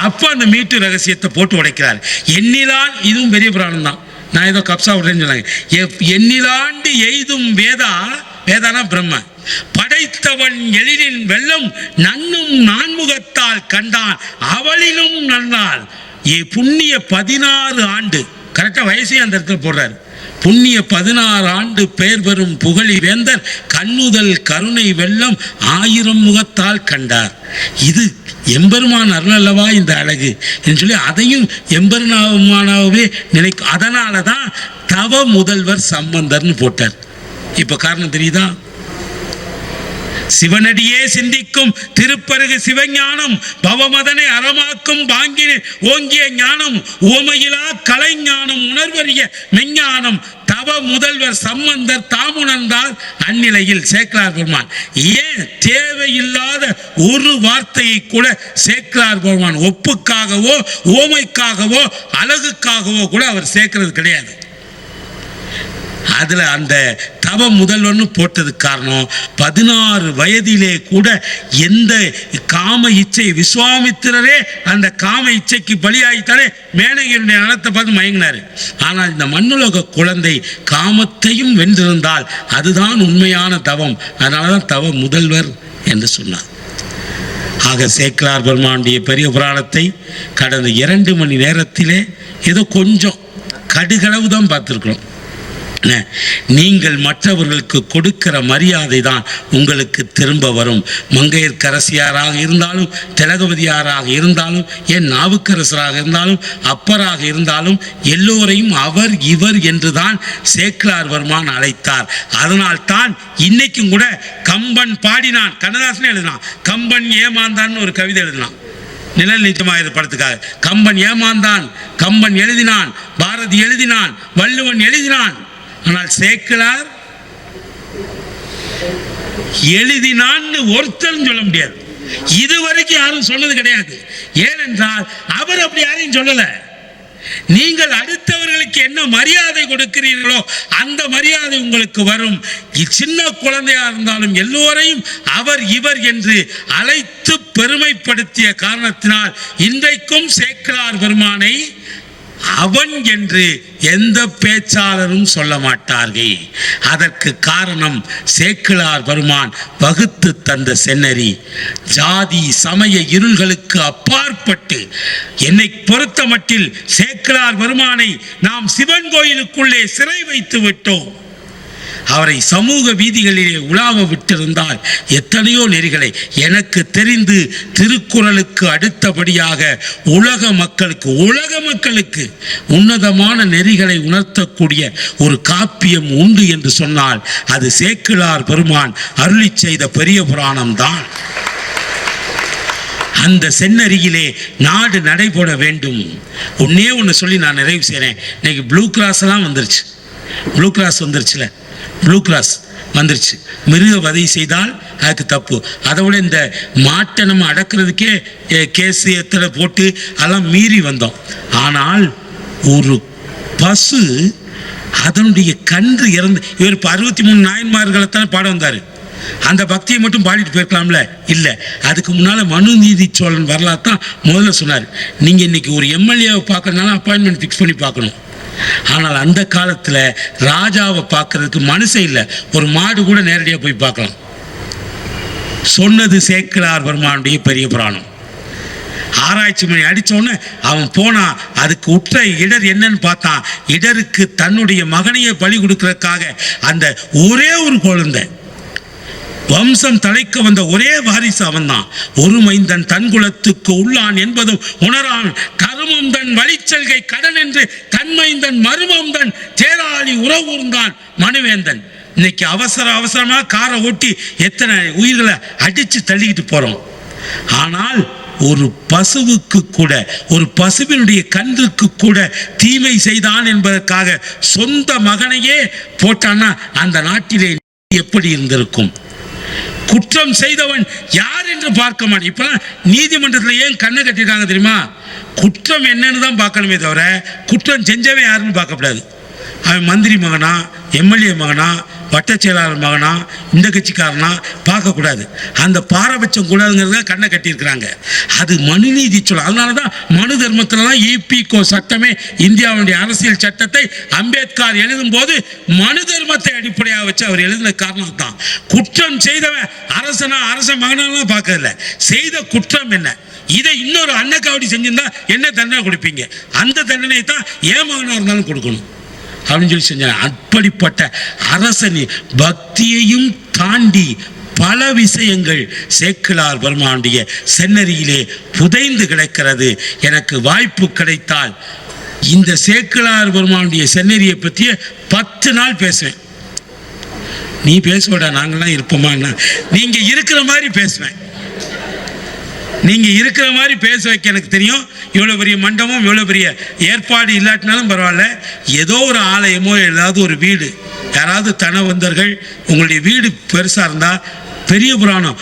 அப்ப அந்த மீட்டு ரகசியத்தை போட்டு உடைக்கிறார். எண்ணிலான், இதுவும் பெரிய புராணம் தான். நான் ஏதோ கப்சா விடுறேன்னு சொன்னாங்க. எண்ணிலாண்டு எய்தும் வேதா, வேதானா பிரம்ம, படைத்தவன் எழிலின் வெள்ளம் நன்னும் நான்முகத்தால் கண்டான் அவளிலும் நன்னாள். புண்ணிய 16 ஆண்டு, கரெக்டா வயசையும் அந்த இடத்துல போடுறாரு. புண்ணிய 16 ஆண்டு பெயர் பெறும் புகழி வேந்தர் கண்ணுதல் கருணை வெள்ளம் 1000 முகத்தால் கண்டார். இது எம்பெருமான் அருள் அல்லவா இந்த அழகு என்று சொல்லி அதையும் எம்பெருமானாவே நினைக்கும். அதனால தான் தவ முதல்வர் சம்பந்தர்னு போட்டார். இப்ப காரணம் தெரியுதா? சிவனடியே சிந்திக்கும் திருப்பருகு சிவஞானம், பவமதனை அறமாக்கும் பாங்கின ஓங்கிய ஞானம், ஓமையிலா கலைஞானம், உணர்வறிய மெஞ்ஞானம், தவ முதல்வர் சம்பந்தர் தாமுணர்ந்தால் அந்நிலையில் சேக்கிழார் பெருமான். ஏன் தேவையில்லாத ஒரு வார்த்தையை கூட சேக்கிழார் பெருமான் ஒப்புக்காகவோ ஓமைக்காகவோ அழகுக்காகவோ கூட அவர் சேர்க்கிறது கிடையாது. அதுல அந்த தவ முதல்வர்னு போட்டதுக்கு காரணம் 16 வயதிலே கூட எந்த காம இச்சை, விஸ்வாமித்திரரே அந்த காம இச்சைக்கு பலியாகித்தாலே மேனகையுடைய நலத்தை பார்த்து மயங்கினாரு. ஆனால் இந்த மண்ணுலக குழந்தை காமத்தையும் வென்றிருந்தால் அதுதான் உண்மையான தவம். அதனாலதான் தவ முதல்வர் என்று சொன்னார். ஆக சேக்கிழார் பெருமானுடைய பெரிய புராணத்தை கடந்த 2 மணி நேரத்திலே ஏதோ கொஞ்சம் கடுகளவு தான் பார்த்துருக்கிறோம். நீங்கள் மற்றவர்களுக்கு கொடுக்கிற மரியாதை தான் உங்களுக்கு திரும்ப வரும். மங்கையர்க்கரசியாராக இருந்தாலும், திலகவதியாராக இருந்தாலும், என் நாவுக்கரசராக இருந்தாலும், அப்பராக இருந்தாலும் எல்லோரையும் அவர் இவர் என்றுதான் சேக்கிழார் பெருமான் அழைத்தார். அதனால் தான் இன்னைக்கும் கூட கம்பன் பாடினான், கண்ணதாசன் எழுதினான், கம்பன் ஏமாந்தான்னு ஒரு கவிதை எழுதினான் நிழல் நிச்சயமாக படத்துக்காக. கம்பன் ஏமாந்தான், கம்பன் எழுதினான், பாரதி எழுதினான், வள்ளுவன் எழுதினான். ஆனால் சேக்கிழார் எழுதினான்னு ஒருத்தரும் சொல்ல முடியாது. இதுவரைக்கும் யாரும் சொன்னது கிடையாது. ஏனென்றால் அவர் அப்படி யாரையும் சொல்லல. நீங்கள் அடுத்தவர்களுக்கு என்ன மரியாதை கொடுக்கிறீர்களோ அந்த மரியாதை உங்களுக்கு வரும். சின்ன குழந்தையா இருந்தாலும் எல்லோரையும் அவர் இவர் என்று அழைத்து பெருமைப்படுத்திய காரணத்தினால் இன்றைக்கும் சேக்கிழார் பெருமானை அவன் என்று எந்த பேச்சாளரும் சொல்ல மாட்டார்கள். அதற்கு காரணம் சேக்கிழார் பெருமான் வகுத்து தந்த செந்நெறி. ஜாதி சமய இருள்களுக்கு அப்பாற்பட்டு என்னை பொறுத்த மட்டில் சேக்கிழார் பெருமானை நாம் சிவன் கோயிலுக்குள்ளே சிறை வைத்து விட்டோம். அவரை சமூக வீதிகளிலே உலாவ விட்டிருந்தால் எத்தனையோ நெறிகளை, எனக்கு தெரிந்து திருக்குறளுக்கு அடுத்தபடியாக உலக மக்களுக்கு உன்னதமான நெறிகளை உணர்த்தக்கூடிய ஒரு காப்பியம் உண்டு என்று சொன்னால் அது சேக்கிழார் பெருமான் அருளி செய்த பெரிய புராணம் தான். அந்த செந்நெறியிலே நாடு நடைபெற வேண்டும். ஒன்னே ஒன்று சொல்லி நான் நிறைவு செய்கிறேன். இன்னைக்கு ப்ளூ கிராஸ் எல்லாம் வந்துருச்சு. ப்ளூ கிராஸ் வந்துருச்சுல, ப்ளூ கிராஸ் வந்துருச்சு. மிருக வதை செய்தால் அதுக்கு தப்பு. அதை விட இந்த மாட்டை நம்ம அடக்கிறதுக்கே கேஸு எத்தனை போட்டு அதெல்லாம் மீறி வந்தோம். ஆனால் ஒரு பசு அதனுடைய கன்று இறந்து, இவர் இப்போ 63 நாயன்மார்களைத்தானே பாட வந்தார். அந்த பக்தியை மட்டும் பாடிட்டு போயிருக்கலாம்ல? இல்லை. அதுக்கு முன்னால் மனு நீதி சோழன் வரலாறு தான் முதல்ல சொன்னார். நீங்கள் இன்னைக்கு ஒரு எம்எல்ஏவை பார்க்கறதுனால அப்பாயின்மெண்ட் ஃபிக்ஸ் பண்ணி பார்க்கணும். ஆனால் அந்த காலத்தில் ராஜாவை பார்க்கறதுக்கு மனுஷன் இல்லை, ஒரு மாடு கூட நேரடியாக போய் பார்க்கலாம். சொன்னது சேக்கிழார் பெருமானுடைய பெரிய புராணம். ஆராய்ச்சி மணி அடித்தோன்னு அவன் போனான். அதுக்கு உற்ற இடர் என்னன்னு பார்த்தான். இடருக்கு தன்னுடைய மகனையை பலி கொடுக்கறதுக்காக அந்த ஒரே ஒரு குழந்தை, வம்சம் தலைக்க வந்த ஒரே வாரிசு அவன் தான். ஒரு மைந்தன் தன் குலத்துக்கு உள்ளான் என்பதும் உணரான், கருமம் தன் வழிச்சல்கை கடன் என்று தன்மைந்தன் மருமம் தன் தேராளி உறவுர்ந்தான் மனுவேந்தன். இன்னைக்கு அவசரமாக காரை ஓட்டி எத்தனை உயிர்களை அடித்து தள்ளிக்கிட்டு போகிறோம். ஆனால் ஒரு பசுவுக்கு கூட, ஒரு பசுவினுடைய கன்றுக்கு கூட தீமை செய்தான் என்பதற்காக சொந்த மகனையே போட்டான்னா அந்த நாட்டிலே எப்படி இருந்திருக்கும்? குற்றம் செய்தவன் யார் என்று பார்க்க மாட்டேன். இப்பெல்லாம் நீதிமன்றத்தில் ஏன் கண்ணை கட்டிட்டாங்க தெரியுமா? குற்றம் என்னன்னு தான் பார்க்கணுமே தவிர குற்றம் செஞ்சவன் யாருன்னு பார்க்கக்கூடாது. அவன் மந்திரி மகனா, எம்எல்ஏ மகனா, வட்ட செயலாளர் மகனா, இந்த கட்சிக்காரனா பார்க்கக்கூடாது. அந்த பாரபட்சம் கூடாதுங்கிறத கண்ணை கட்டியிருக்கிறாங்க. அது மனுநீதி சொல்ல. அதனால தான் மனு தர்மத்தில் தான் ஈபிகோ சட்டமே, இந்தியாவுடைய அரசியல் சட்டத்தை அம்பேத்கர் எழுதும் போது மனு தர்மத்தை அடிப்படையாக வச்சு அவர் எழுதின காரணம் தான். குற்றம் செய்தவன் அரசனா அரச மகனாலாம் பார்க்கறதில்ல, செய்த குற்றம் என்ன. இதை இன்னொரு அன்னக்காவடி செஞ்சிருந்தா என்ன தண்டனை கொடுப்பீங்க? அந்த தண்டனை தான் ஏன் மகனாக இருந்தாலும் கொடுக்கணும் அப்படின்னு சொல்லி செஞ்சாங்க. அப்படிப்பட்ட அரசனி பக்தியையும் தாண்டி பல விஷயங்கள் சேக்கிழார் பெருமானுடைய செந்நெறியிலே புதைந்து கிடக்கிறது. எனக்கு வாய்ப்பு கிடைத்தால் இந்த சேக்கிழார் பெருமானுடைய செந்நெறியை பற்றிய 10 நாள் பேசுவேன். நீ பேசுவடா, நாங்களாம் இருப்போமா? நீங்க இருக்கிற மாதிரி பேசுவேன். நீங்க இருக்கிற மாதிரி பேச வைக்க எனக்கு தெரியும். இவ்வளோ பெரிய மண்டபம், இவ்வளோ பெரிய ஏற்பாடு இல்லாட்டினாலும் பரவாயில்ல, ஏதோ ஒரு ஆலயமோ ஏதாவது ஒரு வீடு, யாராவது தனவந்தர்கள் உங்களுடைய வீடு பெருசாக இருந்தால் பெரிய புராணம்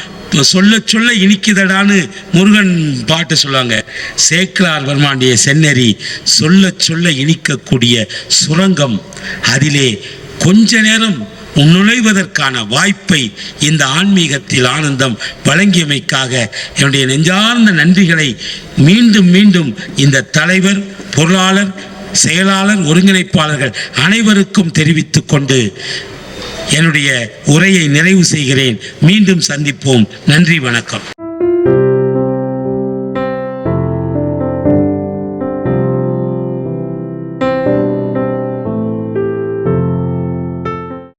சொல்ல சொல்ல இனிக்குதடான்னு முருகன் பாட்டு சொல்லுவாங்க. சேக்கிழார் பெருமானுடைய செந்நெறி சொல்ல சொல்ல இனிக்கக்கூடிய சுரங்கம். அதிலே கொஞ்ச நேரம் நுழைவதற்கான வாய்ப்பை இந்த ஆன்மீகத்தில் ஆனந்தம் வழங்கியமைக்காக என்னுடைய நெஞ்சார்ந்த நன்றிகளை மீண்டும் மீண்டும் இந்த தலைவர், பொருளாளர், செயலாளர், ஒருங்கிணைப்பாளர்கள் அனைவருக்கும் தெரிவித்துக் கொண்டு என்னுடைய உரையை நிறைவு செய்கிறேன். மீண்டும் சந்திப்போம். நன்றி, வணக்கம்.